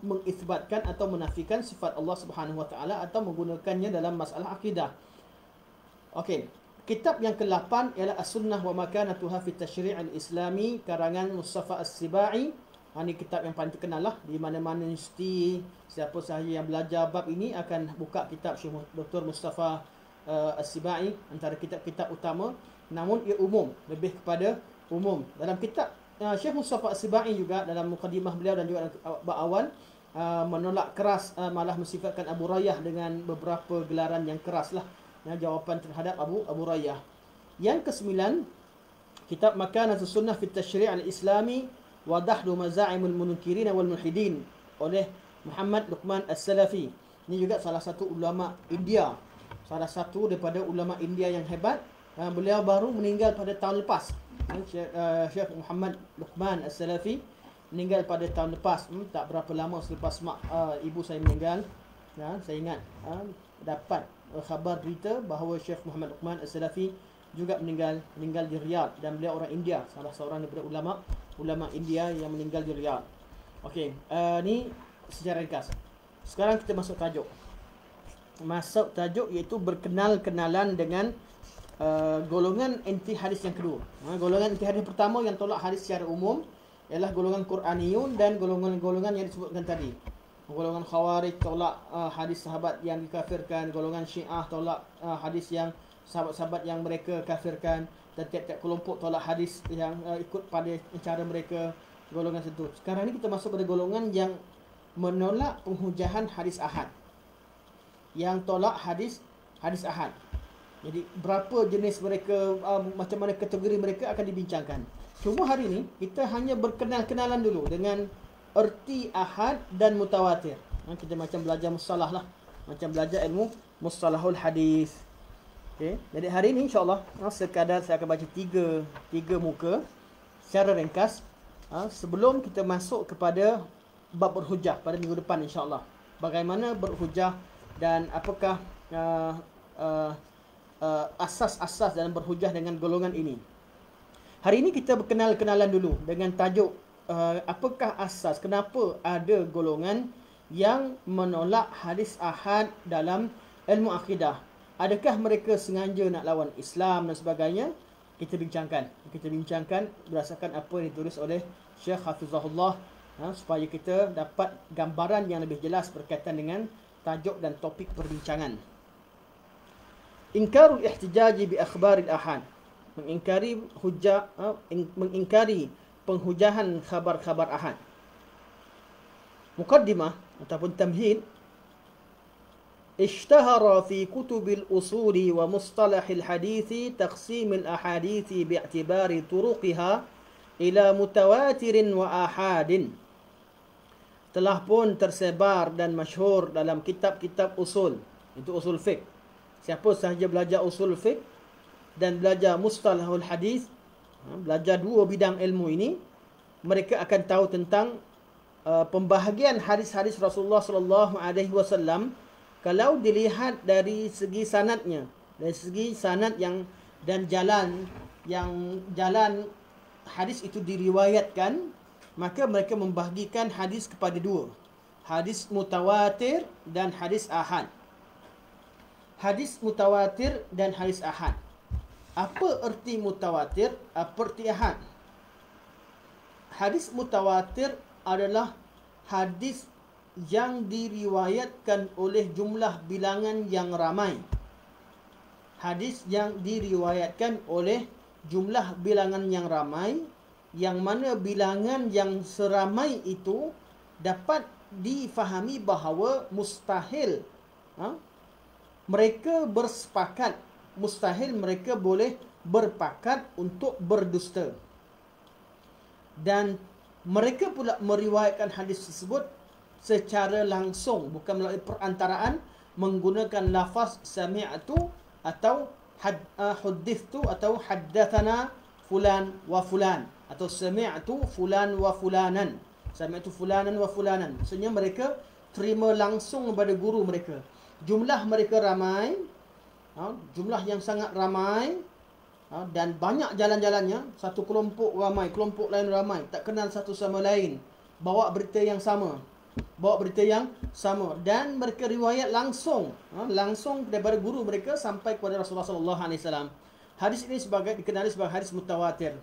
mengisbatkan atau menafikan sifat Allah Subhanahu Wa Taala, atau menggunakannya dalam masalah akidah. Okey. Kitab yang ke-8 ialah As-Sunnah wa Makanatuha fi Tasyri' al-Islami, karangan Mustafa As-Sibai. Ini kitab yang paling terkenal lah. Di mana-mana universiti, siapa sahaja yang belajar bab ini akan buka kitab Syekh Dr. Mustafa As-Sibai, antara kitab-kitab utama. Namun ia umum, lebih kepada umum. Dalam kitab Syekh Mustafa As-Sibai juga, dalam mukadimah beliau dan juga bab awal, menolak keras, malah mensifatkan Abu Hurairah dengan beberapa gelaran yang keras lah, jawapan terhadap Abu Hurairah. Yang ke-9, kitab Makanatus Sunnah fi Tasyri' al-Islami wa Dahdu Maza'imul Munkirin wal Mulhidin oleh Muhammad Luqman As-Salafi. Ini juga salah satu ulama India, salah satu daripada ulama India yang hebat. Beliau baru meninggal pada tahun lepas. Syekh Muhammad Luqman As-Salafi meninggal pada tahun lepas, tak berapa lama selepas ibu saya meninggal. Saya ingat dapat khabar berita bahawa Syekh Muhammad Luqman As-Salafi juga meninggal di Riyadh, dan beliau orang India, salah seorang daripada ulama India yang meninggal di Riyadh. Okey, ni secara ringkas. Sekarang kita masuk tajuk. Masuk tajuk iaitu berkenal-kenalan dengan golongan anti hadis yang kedua. Golongan anti hadis pertama yang tolak hadis secara umum ialah golongan Quraniyun dan golongan-golongan yang disebutkan tadi. Golongan Khawarij tolak hadis sahabat yang dikafirkan, golongan Syiah tolak hadis yang sahabat-sahabat yang mereka kafirkan, dan tiap-tiap kelompok tolak hadis yang ikut pada cara mereka, golongan itu. Sekarang ni kita masuk pada golongan yang menolak penghujahan hadis ahad, yang tolak hadis ahad. Jadi berapa jenis mereka, macam mana kategori mereka akan dibincangkan. Cuma hari ni kita hanya berkenal-kenalan dulu dengan erti ahad dan mutawatir. Kita macam belajar mustalah lah, macam belajar ilmu mustalahul hadis. Okay. Jadi hari ni insya-Allah sekadar saya akan baca tiga muka secara ringkas sebelum kita masuk kepada bab berhujah pada minggu depan insya-Allah. Bagaimana berhujah dan apakah asas-asas dalam berhujah dengan golongan ini. Hari ini kita berkenal-kenalan dulu dengan tajuk apakah asas, kenapa ada golongan yang menolak hadis ahad dalam ilmu akidah. Adakah mereka sengaja nak lawan Islam dan sebagainya? Kita bincangkan berdasarkan apa yang ditulis oleh Syekh Hafizahullah, supaya kita dapat gambaran yang lebih jelas berkaitan dengan tajuk dan topik perbincangan. Inkarul ihtijaji bi akhbaril ahad, mengingkari penghujahan khabar-khabar ahad. Muqaddimah ataupun tamhid. اشتهر في كتب الأصول ومصطلح الحديث تقسيم الأحاديث باعتبار طرقها إلى متواتر وآحاد. Telah pun tersebar dan masyhur dalam kitab-kitab usul, itu usul fiqh. Siapa sahaja belajar usul fiqh dan belajar mustalahul hadis, belajar dua bidang ilmu ini, mereka akan tahu tentang pembahagian hadis-hadis Rasulullah sallallahu alaihi wasallam. Kalau dilihat dari segi sanadnya, dari segi sanad yang dan jalan hadis itu diriwayatkan, maka mereka membahagikan hadis kepada dua. Hadis mutawatir dan hadis ahad. Hadis mutawatir dan hadis ahad. Apa erti mutawatir? Apa erti ahad? Hadis mutawatir adalah hadis yang diriwayatkan oleh jumlah bilangan yang ramai. Hadis yang diriwayatkan oleh jumlah bilangan yang ramai, yang mana bilangan yang seramai itu dapat difahami bahawa mustahil mereka bersepakat, mustahil mereka boleh berpakat untuk berdusta. Dan mereka pula meriwayatkan hadis tersebut secara langsung, bukan melalui perantaraan menggunakan lafaz sami'tu atau huddithtu atau haddathana fulan wa fulan atau sami'tu fulan wa fulanan. Sami'tu fulanan wa fulanan. Maksudnya mereka terima langsung daripada guru mereka. Jumlah mereka ramai, jumlah yang sangat ramai, dan banyak jalan-jalannya. Satu kelompok ramai, kelompok lain ramai, tak kenal satu sama lain, bawa berita yang sama, dan mereka riwayat langsung daripada guru mereka sampai kepada Rasulullah sallallahu alaihi wasallam. Hadis ini dikenali sebagai hadis mutawatir.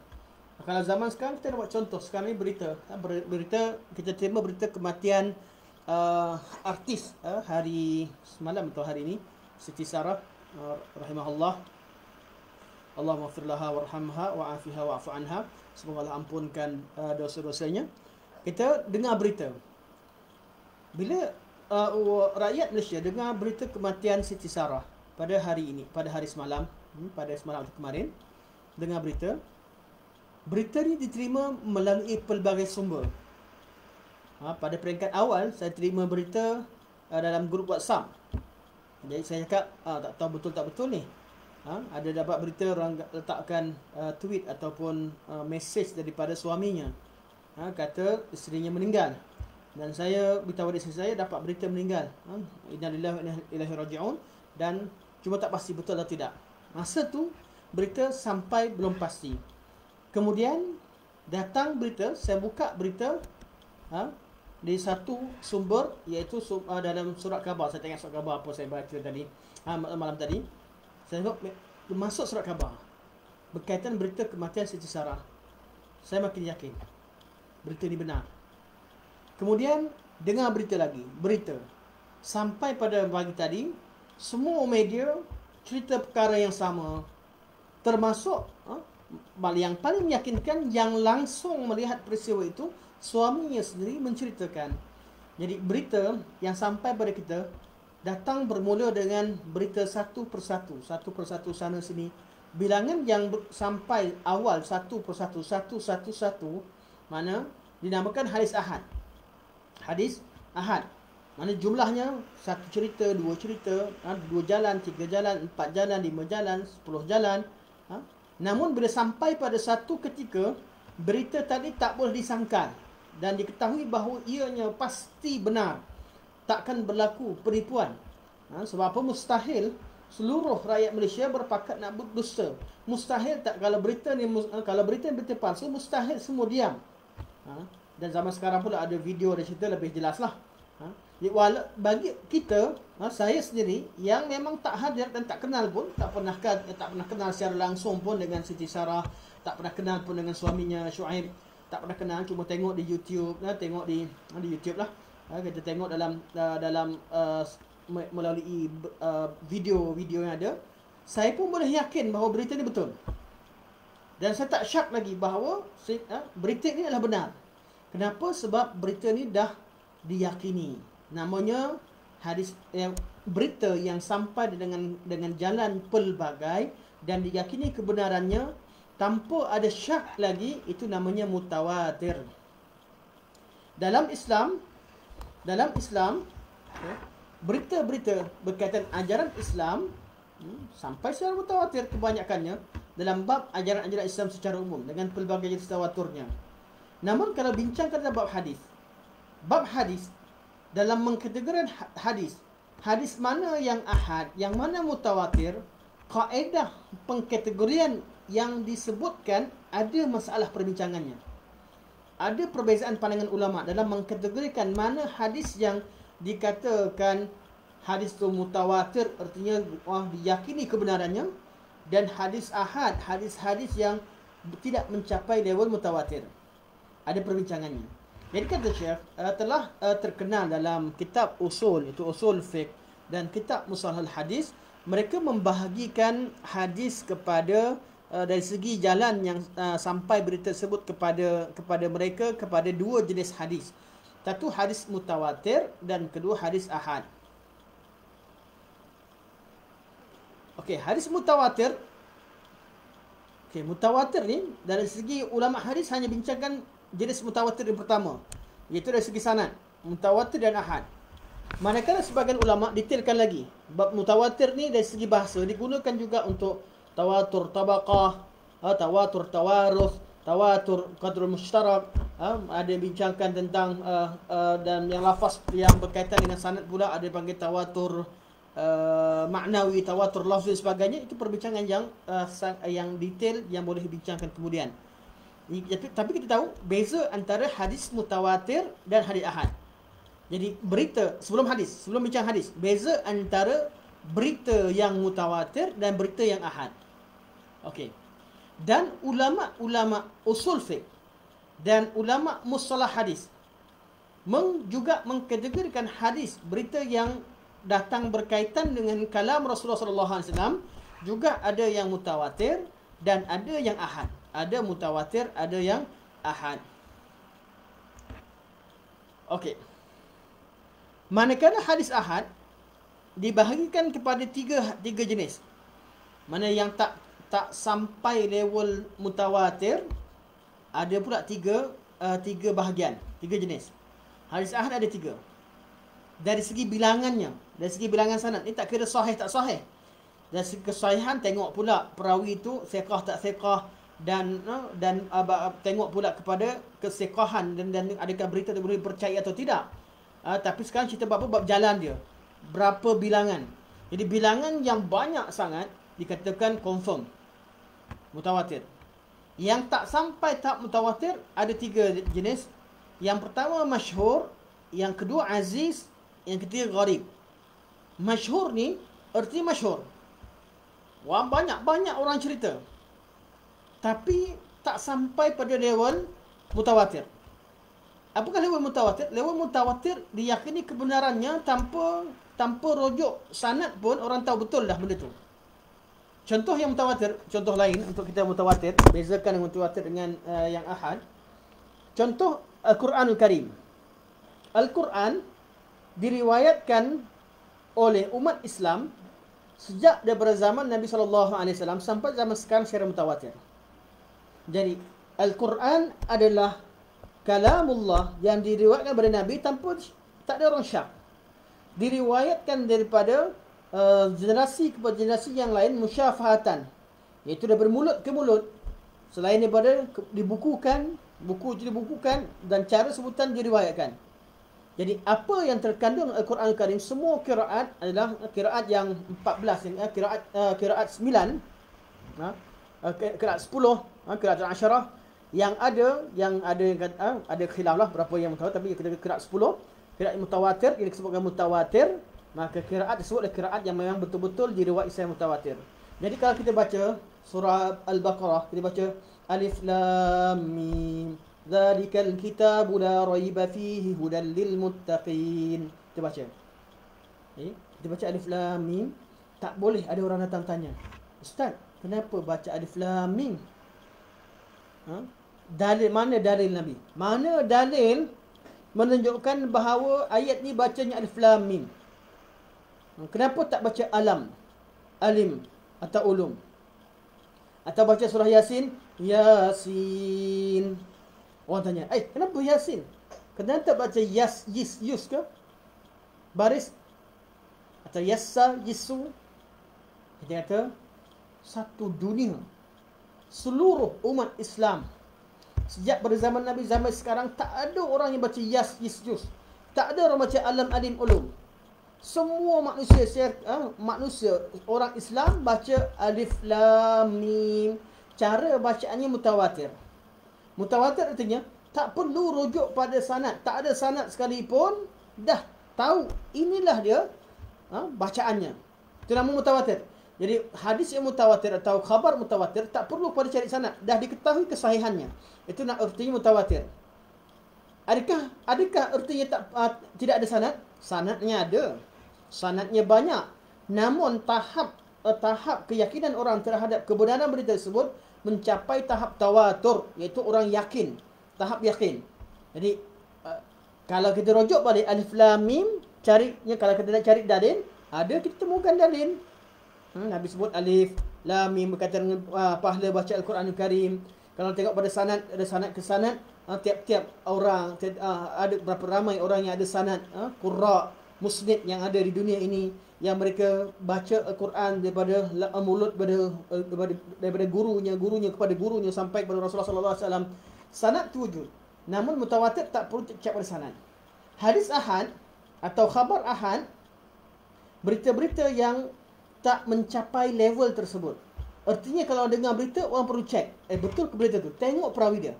Kalau zaman sekarang kita dapat contoh, sekarang ni berita kita terima berita kematian artis hari semalam atau hari ini, Siti Sarah rahimahullah. Allahumma ighfir laha warhamha wa'afiha wa'fu anha. Semoga Allah ampunkan dosa-dosanya. Kita dengar berita. Bila rakyat Malaysia dengar berita kematian Siti Sarah pada hari ini, pada hari semalam, pada semalam kemarin, dengar berita ni diterima melalui pelbagai sumber. Pada peringkat awal saya terima berita dalam grup WhatsApp. Jadi saya cakap tak tahu betul tak betul ni. Ada dapat berita orang letakkan tweet ataupun mesej daripada suaminya, kata isterinya meninggal. Dan saya beritahu isteri saya dapat berita meninggal. Innalillahi wa inna ilaihi raji'un. Dan cuma tak pasti betul atau tidak. Masa tu berita sampai belum pasti. Kemudian datang berita, saya buka berita, di satu sumber, iaitu dalam surat khabar. Saya tengok surat khabar apa saya baca tadi, malam tadi. Saya tengok masuk surat khabar berkaitan berita kematian Siti Sarah. Saya makin yakin berita ini benar. Kemudian dengar berita lagi, berita sampai pada pagi tadi, semua media cerita perkara yang sama, termasuk yang paling meyakinkan, yang langsung melihat peristiwa itu, suaminya sendiri menceritakan. Jadi berita yang sampai pada kita datang bermula dengan berita satu persatu sana sini. Bilangan yang sampai awal satu persatu, satu, mana dinamakan hadis ahad. Hadis ahad, mana jumlahnya satu cerita, dua cerita, dua jalan, tiga jalan, empat jalan, lima jalan, 10 jalan. Namun bila sampai pada satu ketika, berita tadi tak boleh disangkal dan diketahui bahawa ianya pasti benar, takkan berlaku penipuan. Sebab apa? Mustahil seluruh rakyat Malaysia berpakat nak berdusta. Mustahil tak, kalau berita ni berita palsu, mustahil semua diam. Dan zaman sekarang pula ada video dan cerita lebih jelas lah. Bagi kita, saya sendiri yang memang tak hadir dan tak kenal pun, tak pernah kenal secara langsung pun dengan Siti Sarah, tak pernah kenal pun dengan suaminya Shu'aib, tak pernah kenal, cuma tengok di YouTube, tengok di YouTube lah. Kita tengok dalam melalui video yang ada. Saya pun boleh yakin bahawa berita ni betul. Dan saya tak syak lagi bahawa berita ni adalah benar. Kenapa? Sebab berita ni dah diyakini. Namanya hadis, berita yang sampai dengan jalan pelbagai dan diyakini kebenarannya tanpa ada syak lagi, itu namanya mutawatir. Dalam Islam, berita-berita berkaitan ajaran Islam sampai secara mutawatir kebanyakannya dalam bab ajaran-ajaran Islam secara umum dengan pelbagai jenis tawaturnya. Namun kalau bincangkan dalam bab hadis, dalam mengkategorikan hadis mana yang ahad, yang mana mutawatir, kaedah pengkategorian yang disebutkan ada masalah perbincangannya. Ada perbezaan pandangan ulama dalam mengkategorikan mana hadis yang dikatakan hadis itu mutawatir, artinya diyakini kebenarannya, dan hadis ahad, hadis-hadis yang tidak mencapai level mutawatir. Ada perbincangannya. Jadi kata Syekh, telah terkenal dalam kitab usul, itu usul fiqh, dan kitab musalahal hadis, mereka membahagikan hadis kepada dari segi jalan yang sampai berita tersebut kepada mereka kepada dua jenis hadis. Satu hadis mutawatir dan kedua hadis ahad. Okey, hadis mutawatir. Okey, mutawatir ni dari segi ulama hadis hanya bincangkan jenis mutawatir yang pertama, iaitu dari segi sanad, mutawatir dan ahad. Manakala sebagian ulama detailkan lagi bab mutawatir ni dari segi bahasa, digunakan juga untuk tawatur tabaqah, tawatur tawarus, tawatur qadrul mushtarak. Ada bincangkan tentang dan yang lafaz yang berkaitan dengan sanad pula ada dipanggil tawatur maknawi, tawatur lafzi dan sebagainya. Itu perbincangan yang detail yang boleh dibincangkan kemudian. Tapi kita tahu beza antara hadis mutawatir dan hadis ahad. Jadi berita sebelum bincang hadis, beza antara berita yang mutawatir dan berita yang ahad. Okey. Dan ulama usul fiqh dan ulama mustalah hadis juga mengkategorikan hadis, berita yang datang berkaitan dengan kalam Rasulullah sallallahu alaihi wasallam, juga ada yang mutawatir dan ada yang ahad. Ada mutawatir, ada yang ahad. Okey. Manakala hadis ahad dibahagikan kepada tiga jenis. Mana yang tak sampai level mutawatir, ada pula tiga bahagian, tiga jenis. Hadis ahad ada tiga. Dari segi bilangannya, dari segi bilangan sanad, ni tak kira sahih tak sahih. Dari segi kesahihan tengok pula perawi itu thiqah tak thiqah, dan tengok pula kepada kesekahan dan adakah berita itu boleh percaya atau tidak. Tapi sekarang cerita bab jalan dia, berapa bilangan. Jadi bilangan yang banyak sangat dikatakan confirm, mutawatir. Yang tak sampai tahap mutawatir ada tiga jenis. Yang pertama masyhur, yang kedua aziz, yang ketiga gharib. Masyhur ni artinya masyhur. Wah, banyak orang cerita. Tapi tak sampai pada level mutawatir. Apakah level mutawatir? Level mutawatir diyakini kebenarannya tanpa rujuk sanad pun orang tahu betul dah benda tu. Contoh yang mutawatir, contoh lain untuk kita mutawatir, bezakan mutawatir dengan yang ahad. Contoh Al-Quranul Karim. Al-Quran diriwayatkan oleh umat Islam sejak daripada zaman Nabi SAW sampai zaman sekarang secara mutawatir. Jadi Al-Quran adalah kalamullah yang diriwayatkan daripada Nabi tanpa tak ada orang syak. Diriwayatkan daripada generasi kepada generasi yang lain musyafahatan, iaitu daripada mulut ke mulut, selain daripada dibukukan, buku dibukukan dan cara sebutan diriwayatkan. Jadi apa yang terkandung Al-Quran Al-Karim, semua qiraat adalah qiraat yang 14, qiraat 9, qiraat 10, qiraat al-asyarah, yang ada khilaf lah berapa yang mutawatir, tapi kita qiraat 10, qiraat mutawatir, yang disebutkan mutawatir, maka qiraat disebut adalah qiraat yang memang betul-betul diriwayatkan secara mutawatir. Jadi kalau kita baca surah Al-Baqarah, kita baca Alif Lam Mim, Zalikal kitabu la raiba fihi hudan lil muttaqin. Kita baca. Kita baca Alif Lam Mim, tak boleh ada orang datang tanya, Ustaz, kenapa baca Alif Lam Mim? Dalil mana dalil Nabi? Mana dalil menunjukkan bahawa ayat ni bacanya Alif Lam Mim? Kenapa tak baca Alam, Alim atau Ulum? Atau baca surah Yasin, Yasin. Orang tanya, kenapa Yasin? Kenapa tak baca Yus ke? Baris? Atau Yassa, Yisu? Dia kata, satu dunia, seluruh umat Islam, sejak pada zaman Nabi sampai sekarang, tak ada orang yang baca Yus. Tak ada orang baca Alam, Alim, Ulum. Semua manusia orang Islam baca Alif Lam Mim. Cara bacaannya mutawatir. Mutawatir artinya tak perlu rujuk pada sanad, tak ada sanad sekalipun dah tahu inilah dia bacaannya. Itu nama mutawatir. Jadi hadis yang mutawatir atau khabar mutawatir tak perlu pada cari sanad, dah diketahui kesahihannya. Itu nak artinya mutawatir. Adakah artinya tidak ada sanad? Sanadnya ada. Sanadnya banyak. Namun tahap keyakinan orang terhadap kebenaran berita tersebut mencapai tahap tawatur, iaitu orang yakin, tahap yakin. Jadi kalau kita rujuk balik Alif Lam Mim, kalau kita nak cari dalil, ada kita temukan dalil. Nabi sebut Alif Lam Mim berkaitan dengan pahala baca Al-Quran Al-Karim. Kalau tengok pada sanad, ada sanad ke sanad, tiap-tiap orang ada berapa ramai orang yang ada sanad, qurra, musnid yang ada di dunia ini, yang mereka baca Al-Quran daripada mulut daripada gurunya kepada gurunya sampai kepada Rasulullah sallallahu alaihi wasallam. Sanad tu wujud. Namun mutawatir tak perlu cek pada sanad. Hadis ahad atau khabar ahad, berita-berita yang tak mencapai level tersebut. Artinya kalau dengar berita, orang perlu cek, betul ke berita tu? Tengok perawi dia.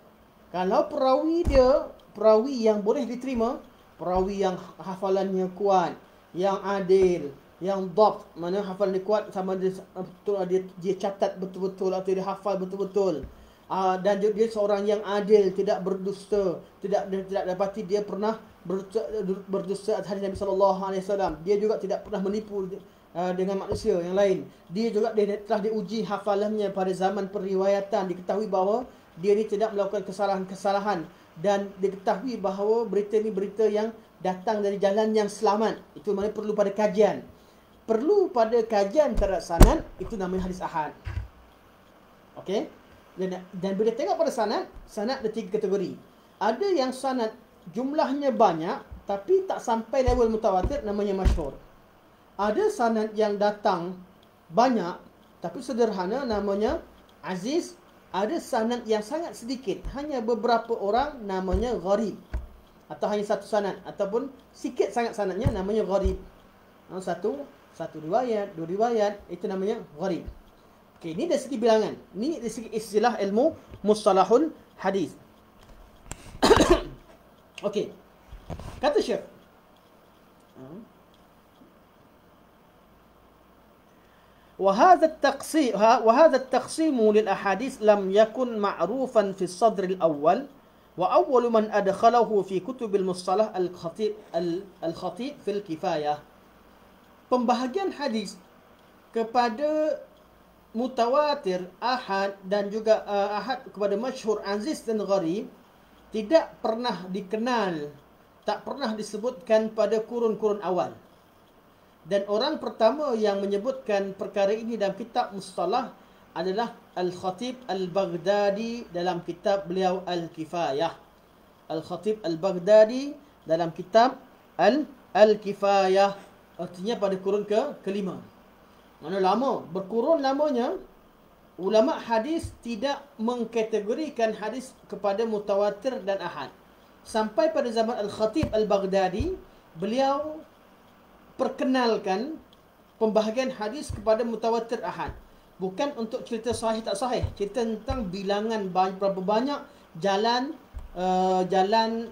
Kalau perawi yang boleh diterima, perawi yang hafalannya kuat, yang adil, yang dhabt, mana hafalan dia kuat, sama dia catat betul-betul atau dia hafal betul-betul, dan dia seorang yang adil, tidak berdusta, tidak dapati dia pernah berdusta atas Nabi SAW. Dia juga tidak pernah menipu dengan manusia yang lain. Dia telah diuji hafalannya pada zaman periwayatan, diketahui bahawa dia ni tidak melakukan kesalahan-kesalahan, dan diketahui bahawa berita ni berita yang datang dari jalan yang selamat. Itu maknanya perlu pada kajian. Perlu pada kajian terhadap sanad, itu namanya hadis ahad. Okey? Dan bila tengok pada sanad ada 3 kategori. Ada yang sanad jumlahnya banyak tapi tak sampai level mutawatir, namanya masyhur. Ada sanad yang datang banyak tapi sederhana, namanya aziz. Ada sanad yang sangat sedikit, hanya beberapa orang, namanya gharib. Atau hanya satu sanad, ataupun sikit sangat sanadnya, namanya gharib. Satu riwayat, 2 riwayat, itu namanya gharib. Okey, ini dari segi bilangan. Ini dari segi istilah ilmu mustalahul hadis. Okey. Kata Syekh, وهذا التقسيم للأحاديث لم يكن معروفا في الصدر الأول وأول من أدخله في كتب المصطلح الخطيب في الكفاية. Pembahagian hadis kepada mutawatir, ahad dan juga ahad kepada masyhur, aziz dan gharib tidak pernah dikenal, tak pernah disebutkan pada kurun-kurun awal. Dan orang pertama yang menyebutkan perkara ini dalam kitab mustalah adalah Al-Khatib Al-Baghdadi dalam kitab beliau Al-Kifayah. Al-Khatib Al-Baghdadi dalam kitab Al-Kifayah, artinya pada kurun kelima. Mana lama, berkurun lamanya, ulama hadis tidak mengkategorikan hadis kepada mutawatir dan ahad. Sampai pada zaman Al-Khatib Al-Baghdadi, beliau perkenalkan pembahagian hadis kepada mutawatir, ahad. Bukan untuk cerita sahih tak sahih, cerita tentang bilangan berapa banyak jalan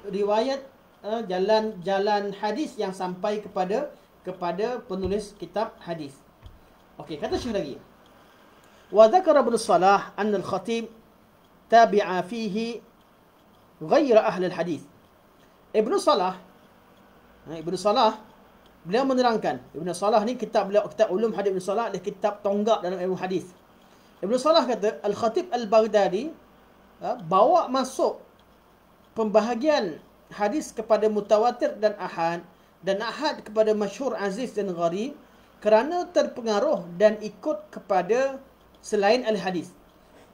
riwayat, jalan hadis yang sampai kepada penulis kitab hadis. Okey, kata Syekh lagi. Wa dzakara Ibnu Salah anna al-Khatib tabi'a fihi ghayra ahli al-hadis. Ibnu Salah beliau menerangkan, Ibnu Salah ni kitab Ulum Hadis Ibnu Salah adalah kitab tonggak dalam ilmu hadis. Ibnu Salah kata Al-Khatib Al-Baghdadi bawa masuk pembahagian hadis kepada mutawatir dan ahad kepada masyhur, aziz dan gharib kerana terpengaruh dan ikut kepada selain ahli hadis.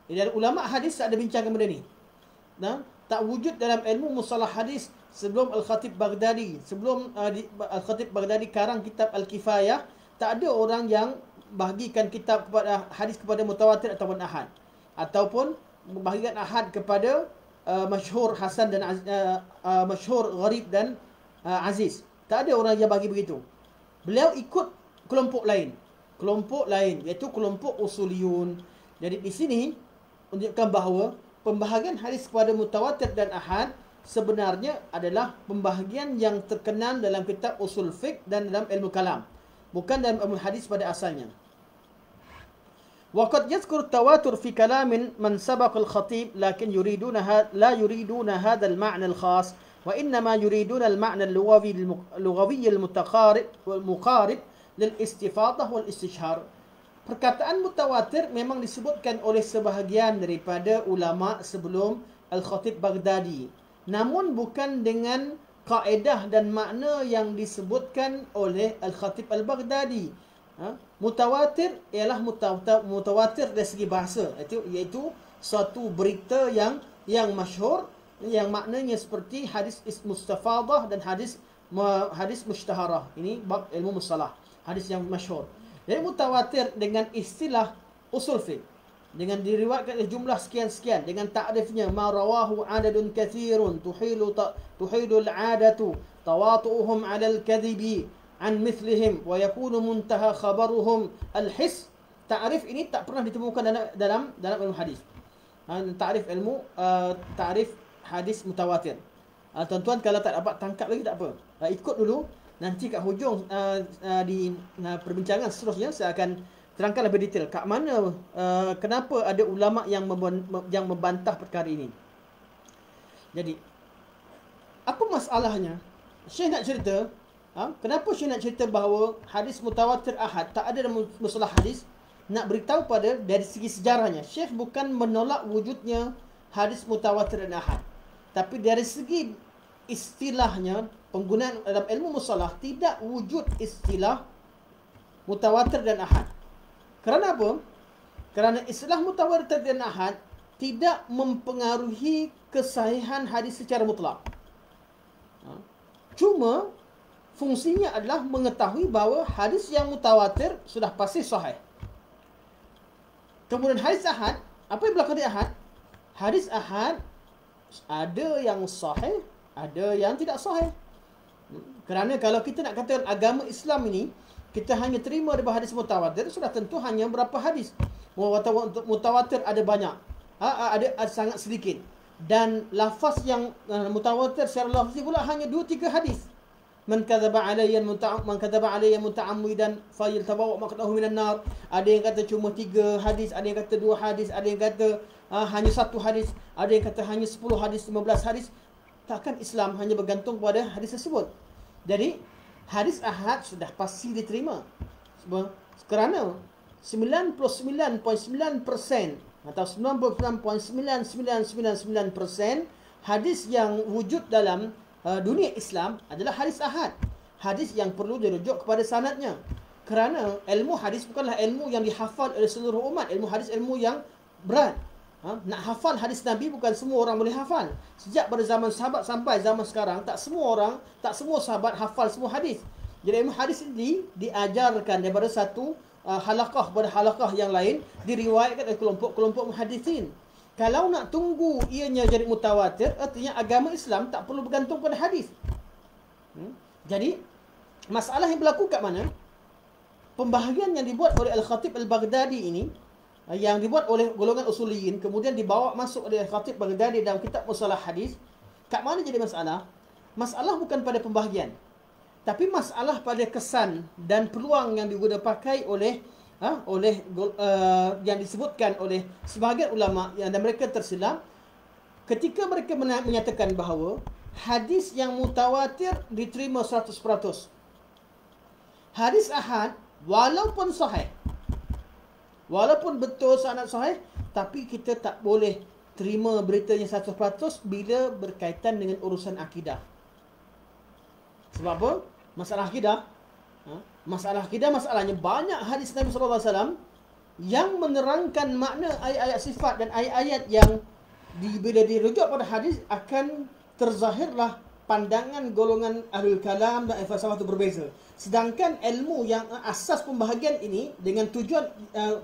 Jadi ulama hadis tak ada bincangkan benda ni. Tak wujud dalam ilmu mustalah hadis sebelum Al-Khatib Baghdadi. Sebelum Al-Khatib Baghdadi karang kitab Al-Kifayah, tak ada orang yang bahagikan kitab kepada hadis kepada mutawatir ataupun ahad, ataupun bahagikan ahad kepada masyhur hasan dan masyhur gharib dan aziz. Tak ada orang yang bagi begitu. Beliau ikut kelompok lain iaitu kelompok usuliyun. Jadi di sini menunjukkan bahawa pembahagian hadis kepada mutawatir dan ahad sebenarnya adalah pembahagian yang terkenal dalam kitab usul fiqh dan dalam ilmu kalam, bukan dalam ilmu hadis pada asalnya. وقد يذكر التواتر في كلام من سبق الخطيب لكن لا يريدون هذا المعنى الخاص وإنما يريدون المعنى اللغوي المقارب للاستفاضة والاستشهار. Perkataan mutawatir memang disebutkan oleh sebahagian daripada ulama sebelum Al-Khatib Baghdadi, namun bukan dengan kaedah dan makna yang disebutkan oleh Al-Khatib Al-Baghdadi. Mutawatir ialah mutawatir dari segi bahasa, iaitu suatu berita yang masyhur, yang maknanya seperti hadis mustafadah dan hadis mushtaharah. Ini bab ilmu mustalah, hadis yang masyhur. Jadi mutawatir dengan istilah usul fiqh, dengan diriwayatkan jumlah sekian-sekian, dengan ta'rifnya ma rawahu adadun kathirun tuhilu al-'adatu tawatu'uhum 'ala al-kadhibi an mithlihim wa yakunu muntaha khabaruhum al-his. Ta'rif ini tak pernah ditemukan dalam ilmu hadis. Ta'rif hadis mutawatir. Tuan-tuan kalau tak dapat tangkap lagi tak apa, ikut dulu. Nanti kat hujung di perbincangan seterusnya saya akan terangkan lebih detail kat mana kenapa ada ulama yang membantah perkara ini. Jadi apa masalahnya? Syekh nak cerita kenapa Syekh nak cerita bahawa hadis mutawatir ahad tak ada dalam mustalah hadis. Nak beritahu pada dari segi sejarahnya, Syekh bukan menolak wujudnya hadis mutawatir dan ahad, tapi dari segi istilahnya, penggunaan dalam ilmu mustalah tidak wujud istilah mutawatir dan ahad. Kerana apa? Kerana istilah mutawatir dan ahad tidak mempengaruhi kesahihan hadis secara mutlak. Cuma fungsinya adalah mengetahui bahawa hadis yang mutawatir sudah pasti sahih. Kemudian hadis ahad, apa yang berlaku di ahad? Hadis ahad ada yang sahih, ada yang tidak sahih. Kerana kalau kita nak katakan agama Islam ini kita hanya terima daripada hadis mutawatir, sudah tentu hanya berapa hadis. Mutawatir ada banyak, ada sangat sedikit. Dan lafaz yang mutawatir secara lafzi pula hanya 2-3 hadis. Man kadzaba alayya muta'ammidan falyatabawa maqdahu minan nar. Ada yang kata cuma 3 hadis, ada yang kata 2 hadis, ada yang kata hanya 1 hadis, ada yang kata hanya 10 hadis, 15 hadis. Takkan Islam hanya bergantung pada hadis tersebut. Jadi hadis ahad sudah pasti diterima. Kerana 99.9% atau 99.9999% hadis yang wujud dalam dunia Islam adalah hadis ahad. Hadis yang perlu dirujuk kepada sanadnya. Kerana ilmu hadis bukanlah ilmu yang dihafal oleh seluruh umat. Ilmu hadis ilmu yang berat. Nak hafal hadis Nabi bukan semua orang boleh hafal. Sejak pada zaman sahabat sampai zaman sekarang, tak semua sahabat hafal semua hadis. Jadi ilmu hadis ini diajarkan daripada satu halaqah pada halaqah yang lain, diriwayatkan oleh kelompok-kelompok muhaddisin. Kalau nak tunggu ianya jadi mutawatir, artinya agama Islam tak perlu bergantung pada hadis. Jadi masalah yang berlaku kat mana? Pembahagian yang dibuat oleh Al-Khatib Al-Baghdadi ini, yang dibuat oleh golongan usuliyin, kemudian dibawa masuk oleh Al-Khatib Baghdadi dalam kitab Mustalah Hadis. Kat mana jadi masalah? Masalah bukan pada pembahagian, tapi masalah pada kesan dan peluang yang digunakan pakai oleh yang disebutkan oleh sebahagian ulama dan mereka tersilap ketika mereka menyatakan bahawa hadis yang mutawatir diterima 100%. Hadis ahad walaupun sahih, walaupun betul sanad sahih, tapi kita tak boleh terima beritanya 100% bila berkaitan dengan urusan akidah. Sebab apa? Masalah akidah. Masalahnya banyak hadis Nabi SAW yang menerangkan makna ayat-ayat sifat dan ayat-ayat yang bila dirujuk pada hadis akan terzahirlah pandangan golongan ahlul kalam dan falsafah itu berbeza. Sedangkan ilmu yang asas pembahagian ini dengan tujuan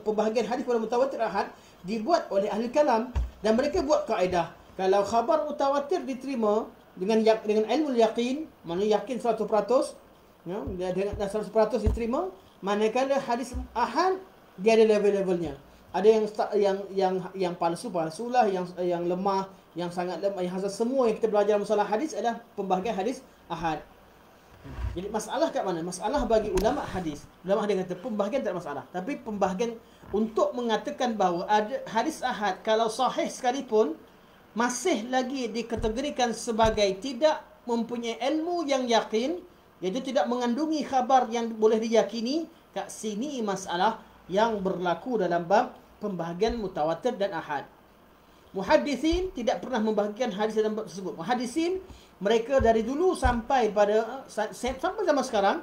pembahagian hadis pada mutawatir ahad dibuat oleh ahlul kalam, dan mereka buat kaedah kalau khabar mutawatir diterima dengan ilmu yaqin, maknanya yakin 100%, dengan 100% diterima. Manakala hadis ahad dia ada level-levelnya. Ada yang palsu-palsulah, yang lemah, yang sangat lemah, yang hasad. Semua yang kita belajar masalah hadis adalah pembahagian hadis ahad. Jadi masalah kat mana? Masalah bagi ulama hadis. Ulama hadis kata pembahagian tak ada masalah. Tapi pembahagian untuk mengatakan bahawa ada hadis ahad kalau sahih sekalipun masih lagi dikategorikan sebagai tidak mempunyai ilmu yang yakin, iaitu tidak mengandungi khabar yang boleh diyakini. Kat sini masalah yang berlaku dalam bab pembahagian mutawatir dan ahad. Muhaddisin tidak pernah membahagikan hadis dalam bab tersebut. Muhaddisin mereka dari dulu sampai zaman sekarang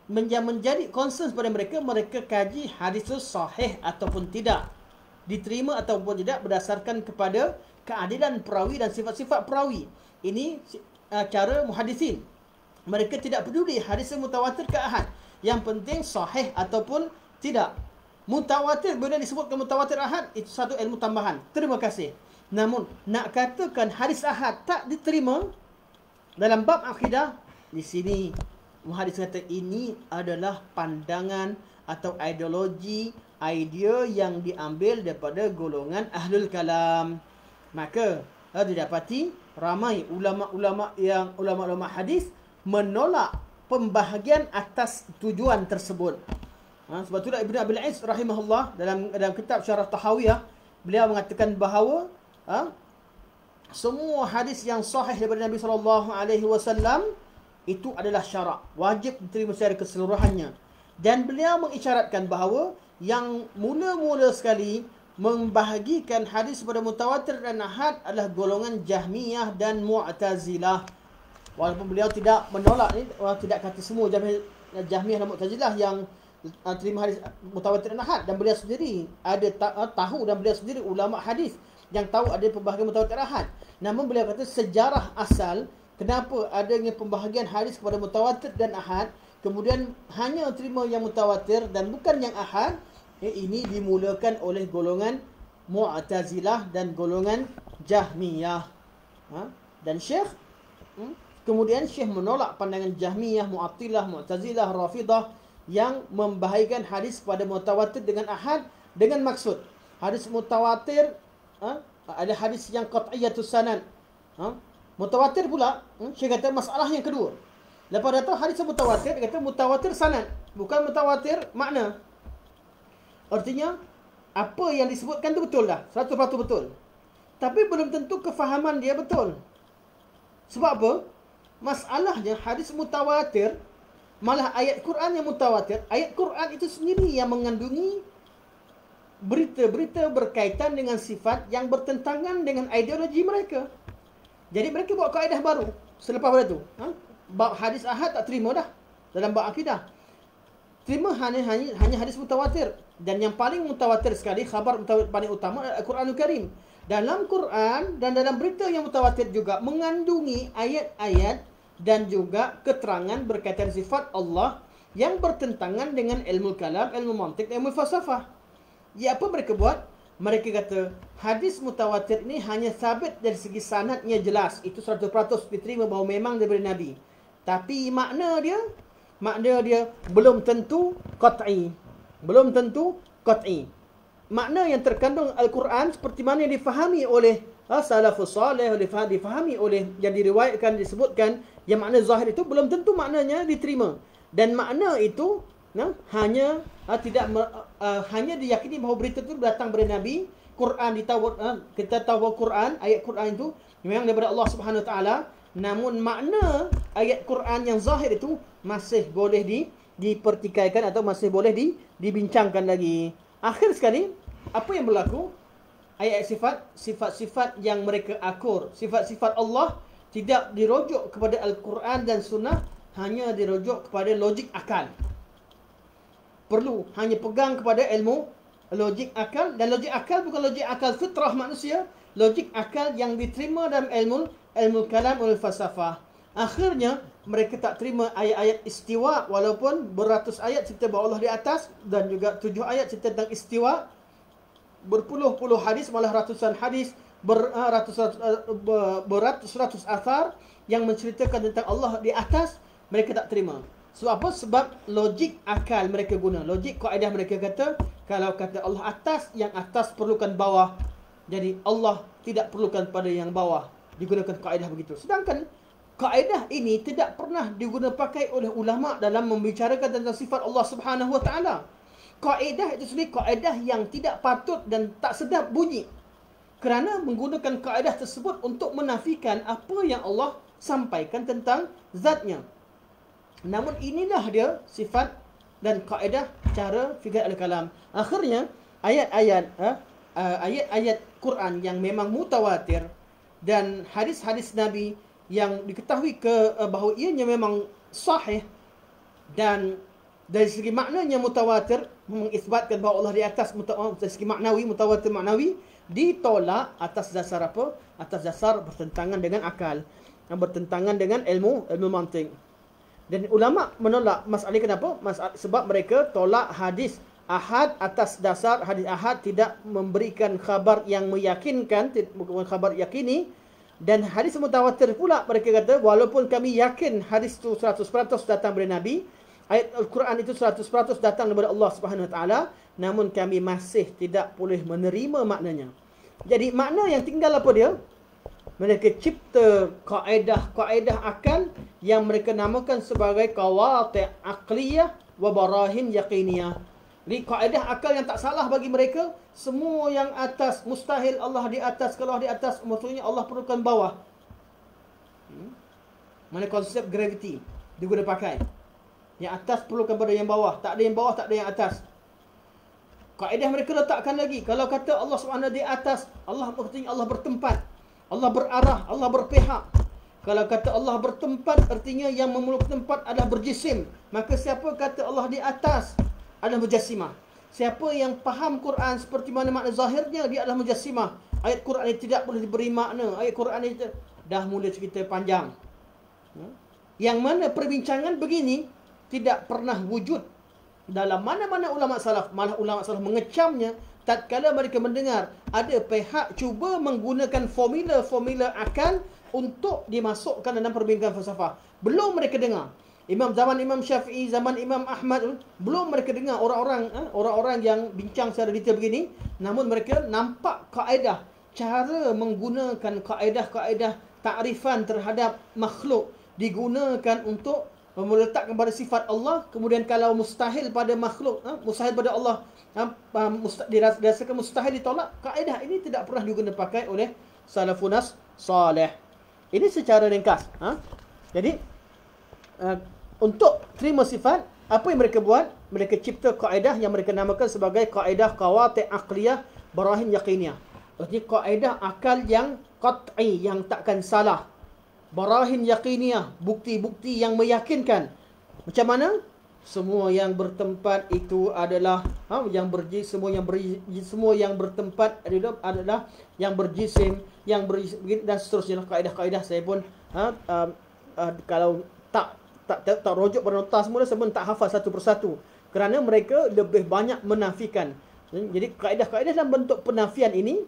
menjadi concern pada mereka kaji hadis itu sahih ataupun tidak, diterima ataupun tidak berdasarkan kepada keadilan perawi dan sifat-sifat perawi. Ini cara muhaddisin. Mereka tidak peduli hadis mutawatir ke ahad. Yang penting sahih ataupun tidak. Mutawatir, bila disebutkan mutawatir ahad, itu satu ilmu tambahan. Terima kasih. Namun, nak katakan hadis ahad tak diterima dalam bab akidah, di sini muhadis kata ini adalah pandangan atau ideologi, idea yang diambil daripada golongan ahlul kalam. Maka, didapati ramai ulama-ulama hadis menolak pembahagian atas tujuan tersebut. Sebab itulah Ibn Abil Iz rahimahullah dalam kitab Syarah Tahawiyah, beliau mengatakan bahawa semua hadis yang sahih daripada Nabi SAW itu adalah syarak, wajib diterima secara keseluruhannya. Dan beliau mengisyaratkan bahawa yang mula-mula sekali membahagikan hadis pada mutawatir dan ahad adalah golongan Jahmiyah dan Mu'tazilah. Walaupun beliau tidak menolak ni, tidak kata semua Jahmiyah dan Mu'tazilah yang terima hadis mutawatir dan ahad, dan beliau sendiri ada tahu, dan beliau sendiri ulama hadis yang tahu ada pembahagian mutawatir ahad. Namun beliau kata sejarah asal kenapa adanya pembahagian hadis kepada mutawatir dan ahad, kemudian hanya terima yang mutawatir dan bukan yang ahad, ini dimulakan oleh golongan Mu'tazilah dan golongan Jahmiyah. Dan kemudian Syekh menolak pandangan Jahmiyah, Mu'attilah, Mu'tazilah, Rafidah yang membahagikan hadis pada mutawatir dengan ahad dengan maksud hadis mutawatir ada hadis yang qat'iyatus sanad. Mutawatir pula, Syekh kata masalah yang kedua. Lepas datang hadis mutawatir, dia kata mutawatir sanad, bukan mutawatir makna. Artinya apa yang disebutkan tu betul dah, 100% betul. Tapi belum tentu kefahaman dia betul. Sebab apa? Masalahnya hadis mutawatir, malah ayat Quran yang mutawatir, ayat Quran itu sendiri yang mengandungi berita-berita berkaitan dengan sifat yang bertentangan dengan ideologi mereka. Jadi mereka buat kaedah baru selepas pada tu. Bab hadis ahad tak terima dah dalam bab akidah. Terima hanya hadis mutawatir. Dan yang paling mutawatir sekali, khabar paling utama adalah Al-Quranul Karim. Dalam Quran dan dalam berita yang mutawatir juga mengandungi ayat-ayat dan juga keterangan berkaitan sifat Allah yang bertentangan dengan ilmu kalam, ilmu mantik, ilmu falsafah. Ya, apa mereka buat? Mereka kata hadis mutawatir ini hanya sabit dari segi sanadnya jelas. Itu 100% diterima bahawa memang daripada Nabi. Tapi makna dia belum tentu qat'i. Belum tentu qat'i. Makna yang terkandung Al-Quran seperti mana yang difahami oleh salafus salih, difahami oleh yang diriwayatkan, disebutkan, yang makna zahir itu belum tentu maknanya diterima. Dan makna itu hanya hanya diyakini bahawa berita itu datang dari Nabi. Quran kita tahu bahawa Quran, ayat Quran itu memang daripada Allah Subhanahu Wa Taala. Namun makna ayat Quran yang zahir itu masih boleh dipertikaikan atau masih boleh dibincangkan lagi. Akhir sekali, apa yang berlaku? Ayat sifat-sifat yang mereka akur, sifat-sifat Allah tidak dirujuk kepada Al-Quran dan Sunnah, hanya dirujuk kepada logik akal. Perlu hanya pegang kepada ilmu logik akal, dan logik akal bukan logik akal fitrah manusia, logik akal yang diterima dalam ilmu kalam, ilmu falsafah. Akhirnya mereka tak terima ayat-ayat istiwa, walaupun beratus ayat cerita bahawa Allah di atas dan juga 7 ayat cerita tentang istiwa, berpuluh-puluh hadis, malah ratusan hadis, beratus-ratus athar yang menceritakan tentang Allah di atas, mereka tak terima. Sebab apa? Sebab logik akal mereka guna. Logik kaedah mereka kata, kalau kata Allah atas, yang atas perlukan bawah. Jadi Allah tidak perlukan pada yang bawah. Digunakan kaedah begitu. Sedangkan kaedah ini tidak pernah digunakan pakai oleh ulama dalam membicarakan tentang sifat Allah Subhanahu Wa Taala. Kaedah itu sendiri kaedah yang tidak patut dan tak sedap bunyi. Kerana menggunakan kaedah tersebut untuk menafikan apa yang Allah sampaikan tentang zatnya. Namun inilah dia sifat dan kaedah cara fikir al-kalam. Akhirnya ayat-ayat Quran yang memang mutawatir dan hadis-hadis Nabi yang diketahui bahawa ianya memang sahih dan dari segi maknanya mutawatir, mengisbatkan bahawa Allah di atas, dari segi maknawi, mutawatir maknawi, ditolak atas dasar apa? Atas dasar bertentangan dengan akal, bertentangan dengan ilmu mantik. Dan ulama menolak masalah ini kenapa? Sebab mereka tolak hadis ahad atas dasar hadis ahad tidak memberikan khabar yang meyakinkan, bukan khabar yakini. Dan hadis mutawatir pula mereka kata, walaupun kami yakin hadis itu 100% datang dari Nabi, ayat Al-Quran itu 100% datang daripada Allah Subhanahu Wa Taala, namun kami masih tidak boleh menerima maknanya. Jadi makna yang tinggal apa dia? Mereka cipta kaedah akal yang mereka namakan sebagai qawati' aqliyah wa barahin yaqiniyah. Jadi kaedah akal yang tak salah bagi mereka, semua yang atas mustahil Allah di atas. Kalau Allah di atas, maksudnya Allah perlukan bawah. Mana konsep gravity diguna pakai. Yang atas perlukan pada yang bawah, tak ada yang bawah, tak ada yang atas. Kaedah mereka letakkan lagi, kalau kata Allah SWT di atas, Allah artinya Allah bertempat, Allah berarah, Allah berpihak. Kalau kata Allah bertempat, artinya yang memeluk tempat adalah berjisim. Maka siapa kata Allah di atas adalah mujassimah. Siapa yang faham Quran seperti mana makna zahirnya, dia adalah mujassimah. Ayat Quran ini tidak boleh diberi makna. Ayat Quran ini dah mula cerita panjang. Yang mana perbincangan begini tidak pernah wujud dalam mana-mana ulama salaf. Malah ulama salaf mengecamnya tatkala mereka mendengar ada pihak cuba menggunakan formula-formula akal untuk dimasukkan dalam perbincangan falsafah. Belum mereka dengar. Zaman Imam Syafi'i, zaman Imam Ahmad, belum mereka dengar orang-orang yang bincang secara detail begini. Namun mereka nampak kaedah cara menggunakan kaedah-kaedah takrifan terhadap makhluk digunakan untuk meletakkan pada sifat Allah, kemudian kalau mustahil pada makhluk, mustahil pada Allah, dirasakan mustahil ditolak, kaedah ini tidak pernah digunakan pakai oleh salafunas salih. Ini secara ringkas. Jadi untuk terima sifat, apa yang mereka buat? Mereka cipta kaedah yang mereka namakan sebagai kaedah qawati' aqliyah barahin yaqiniyah. Artinya kaedah akal yang qat'i, yang takkan salah. Barahin yaqiniyah, bukti-bukti yang meyakinkan. Macam mana? Semua yang bertempat itu adalah yang semua yang bertempat adalah yang berjisim, dan seterusnya. Kaedah-kaedah saya pun kalau tak rujuk pada nota semula, saya pun tak hafal satu persatu, kerana mereka lebih banyak menafikan. Jadi kaedah-kaedah dalam bentuk penafian ini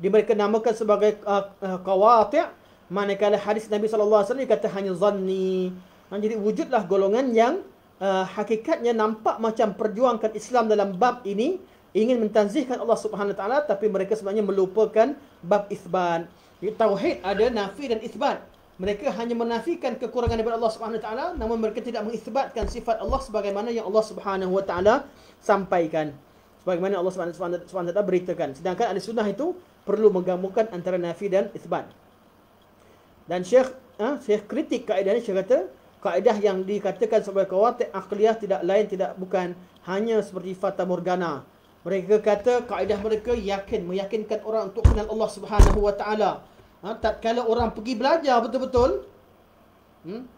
mereka namakan sebagai qawati', manakala hadis Nabi SAW kata hanya zanni. Jadi wujudlah golongan yang hakikatnya nampak macam perjuangkan Islam dalam bab ini, ingin mentazihkan Allah Subhanahu Wa Taala, tapi mereka sebenarnya melupakan bab isbat. Tauhid ada nafi dan isbat. Mereka hanya menafikan kekurangan daripada Allah Subhanahu Wa Taala, namun mereka tidak mengisbatkan sifat Allah sebagaimana yang Allah Subhanahu Wa Taala sampaikan, sebagaimana Allah Subhanahu Wa Taala beritakan. Sedangkan ahli sunnah itu perlu menggabungkan antara nafi dan isbat. Dan Syekh kritik kaedah ini. Syekh kata kaedah yang dikatakan sebagai qawati' aqliyah tidak lain tidak bukan hanya seperti fata morgana. Mereka kata kaedah mereka meyakinkan orang untuk kenal Allah Subhanahu Wa Taala. Tatkala orang pergi belajar betul-betul,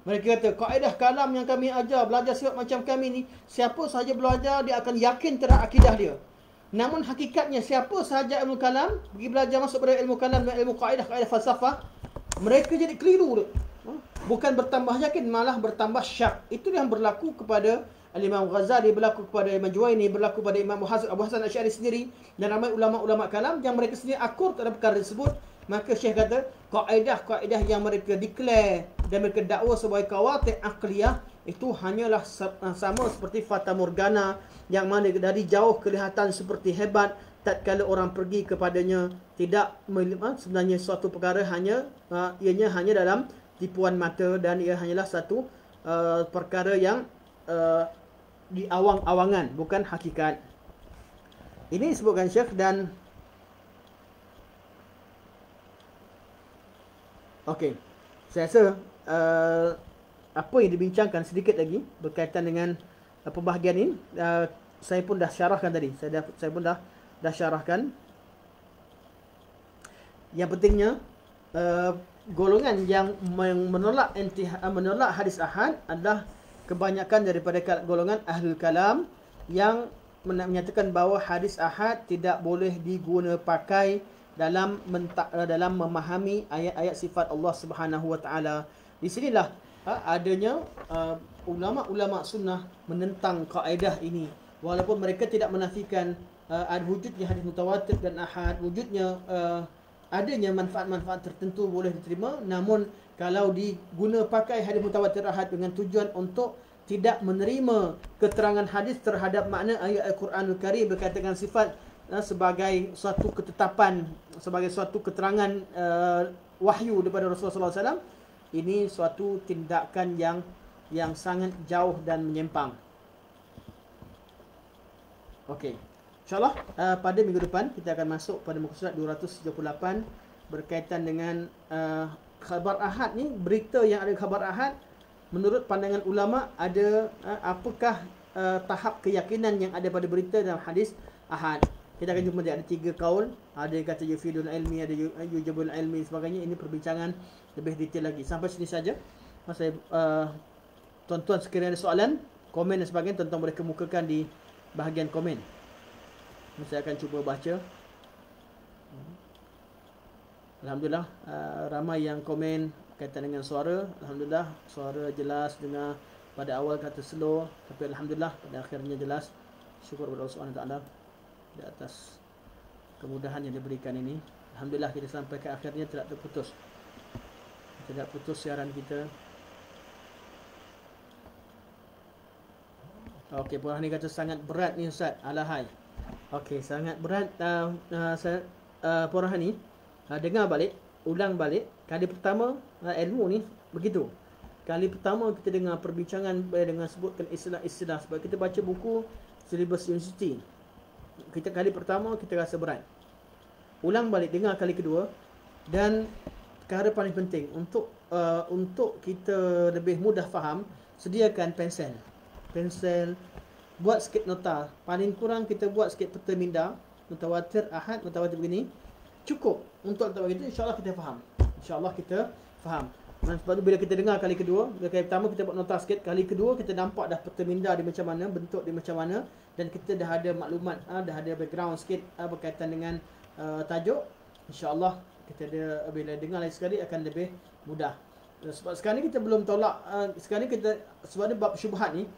mereka kata kaedah kalam yang kami ajar, belajar sifat macam kami ni, siapa sahaja belajar dia akan yakin terhadap akidah dia. Namun hakikatnya siapa sahaja ilmu kalam pergi belajar masuk pada ilmu kalam dan ilmu kaedah falsafah, mereka jadi keliru. Bukan bertambah yakin, malah bertambah syak. Itu yang berlaku kepada Imam Ghazali, berlaku kepada Imam Juwaini, berlaku pada Imam Abu Hasan Asy'ari sendiri, dan ramai ulama-ulama kalam yang mereka sendiri akur terhadap perkara tersebut. Maka Syekh kata kaedah-kaedah yang mereka declare dan mereka dakwa sebagai qawati' aqliyah itu hanyalah sama seperti fata morgana, yang mana dari jauh kelihatan seperti hebat, tatkala orang pergi kepadanya tidak sebenarnya suatu perkara ianya hanya dalam tipuan mata, dan ia hanyalah satu perkara yang di awang-awangan, bukan hakikat. Ini disebutkan Syekh. Dan okey, saya rasa apa yang dibincangkan sedikit lagi berkaitan dengan pembahagian ini, saya pun dah syarahkan tadi. Saya pun dah syarahkan. Yang pentingnya golongan yang menolak hadis ahad adalah kebanyakan daripada golongan ahlul kalam yang menyatakan bahawa hadis ahad tidak boleh diguna pakai dalam memahami ayat-ayat sifat Allah Subhanahu Wa Taala. Di sinilah adanya ulama-ulama sunnah menentang kaedah ini, walaupun mereka tidak menafikan wujudnya hadis mutawatir dan ahad, wujudnya adanya manfaat-manfaat tertentu boleh diterima. Namun kalau diguna pakai hadis mutawatir ahad dengan tujuan untuk tidak menerima keterangan hadis terhadap makna ayat Al-Quranul Karim berkaitan dengan sifat sebagai suatu ketetapan, sebagai suatu keterangan wahyu daripada Rasulullah SAW, ini suatu tindakan yang sangat jauh dan menyimpang. Okey, InsyaAllah pada minggu depan kita akan masuk pada muka surat 238 berkaitan dengan khabar ahad ni. Berita yang ada khabar ahad, menurut pandangan ulama, ada apakah tahap keyakinan yang ada pada berita dalam hadis ahad. Kita akan jumpa dia ada 3 kaul. Ada yang kata yufidul ilmi, ada yujabul ilmi, sebagainya. Ini perbincangan lebih detail lagi. Sampai sini saja. Saya tuan-tuan sekiranya ada soalan, komen dan sebagainya, tuan-tuan boleh kemukakan di bahagian komen. Saya akan cuba baca. Alhamdulillah, ramai yang komen kaitan dengan suara. Alhamdulillah, suara jelas, dengar. Pada awal kata slow, tapi alhamdulillah pada akhirnya jelas. Syukur kepada Allah Subhanahu Wa Taala di atas kemudahan yang diberikan ini. Alhamdulillah kita sampai ke akhirnya tidak terputus. Tidak putus siaran kita. Okey, Puan ni kata sangat berat ni Ustaz. Alahai. Okey, sangat berat. Puan Rohani, dengar balik, ulang balik. Kali pertama ilmu ni begitu. Kali pertama kita dengar perbincangan dengan sebutkan istilah-istilah, sebab kita baca buku silibus universiti. Kali pertama kita rasa berat. Ulang balik, dengar kali kedua. Dan perkara paling penting untuk kita lebih mudah faham, sediakan pensel, buat sikit nota. Paling kurang kita buat sikit peta minda, mutawatir, ahad, mutawatir begini. Cukup untuk letak begitu, insya-Allah kita faham. Insya-Allah kita faham. Dan sebab tu bila kita dengar kali kedua, kali pertama kita buat nota sikit, kali kedua kita nampak dah peta minda dia macam mana, bentuk dia macam mana, dan kita dah ada maklumat, dah ada background sikit berkaitan dengan tajuk. Insya-Allah kita ada, bila dengar lagi sekali akan lebih mudah. Sebab sekarang ni kita belum tolak, sekarang ni kita, sebab ni bab syubhat ni,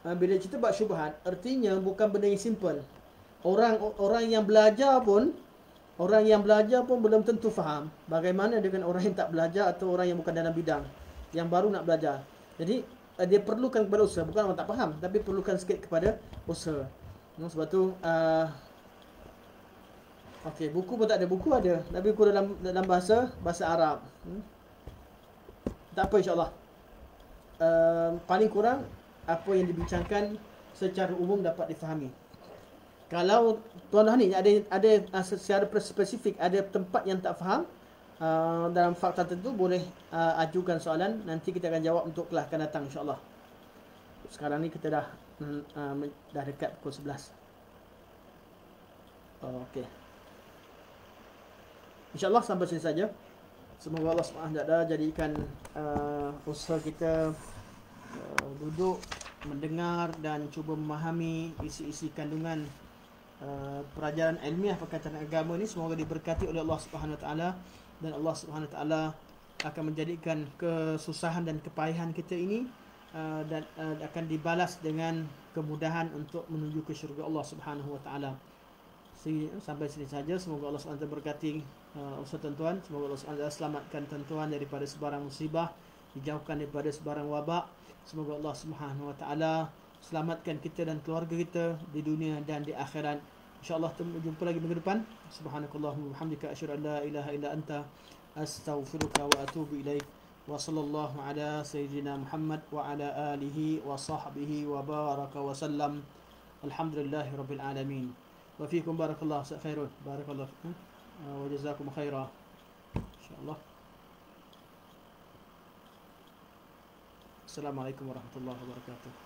bila cerita bab syubhat, artinya bukan benda yang simple. Orang yang belajar pun belum tentu faham. Bagaimana dengan orang yang tak belajar atau orang yang bukan dalam bidang, yang baru nak belajar. Jadi dia perlukan kepada usaha, bukan orang tak faham, tapi perlukan sikit kepada usaha. Sebab tu okey, buku pun tak ada, buku ada, tapi buku dalam bahasa Arab. Tak apa, insya-Allah. Paling kurang apa yang dibincangkan secara umum dapat difahami. Kalau tuan ni ada secara spesifik ada tempat yang tak faham dalam fakta tertentu, boleh ajukan soalan, nanti kita akan jawab untuk kelas akan datang, insya-Allah. Sekarang ni kita dah dekat pukul 11. Okey. InsyaAllah sampai sini saja. Semoga Allah SWT jadikan usaha kita duduk, mendengar dan cuba memahami isi-isi kandungan pelajaran ilmiah berkaitan agama ni. Semoga diberkati oleh Allah SWT, dan Allah SWT akan menjadikan kesusahan dan kepayahan kita ini dan akan dibalas dengan kemudahan untuk menuju ke syurga Allah SWT. Sampai sini saja. Semoga Allah SWT berkati usaha tuan-tuan. Semoga Allah SWT selamatkan tuan-tuan daripada sebarang musibah, dijauhkan daripada sebarang wabak. Semoga Allah SWT selamatkan kita dan keluarga kita di dunia dan di akhirat. InsyaAllah jumpa lagi minggu depan. Subhanakallahumma wa bihamdika asyhadu an la ilaha illa anta astaghfiruka wa atubu ilaik. Wa sallallahu ala sayyidina Muhammad wa ala alihi wa sahbihi wa baraka wa sallam. Alhamdulillahi rabbil alamin. Wa fiikum barakallahu khairun. Barakallahu wa jazakum khaira. Insyaallah. Assalamualaikum warahmatullahi wabarakatuh.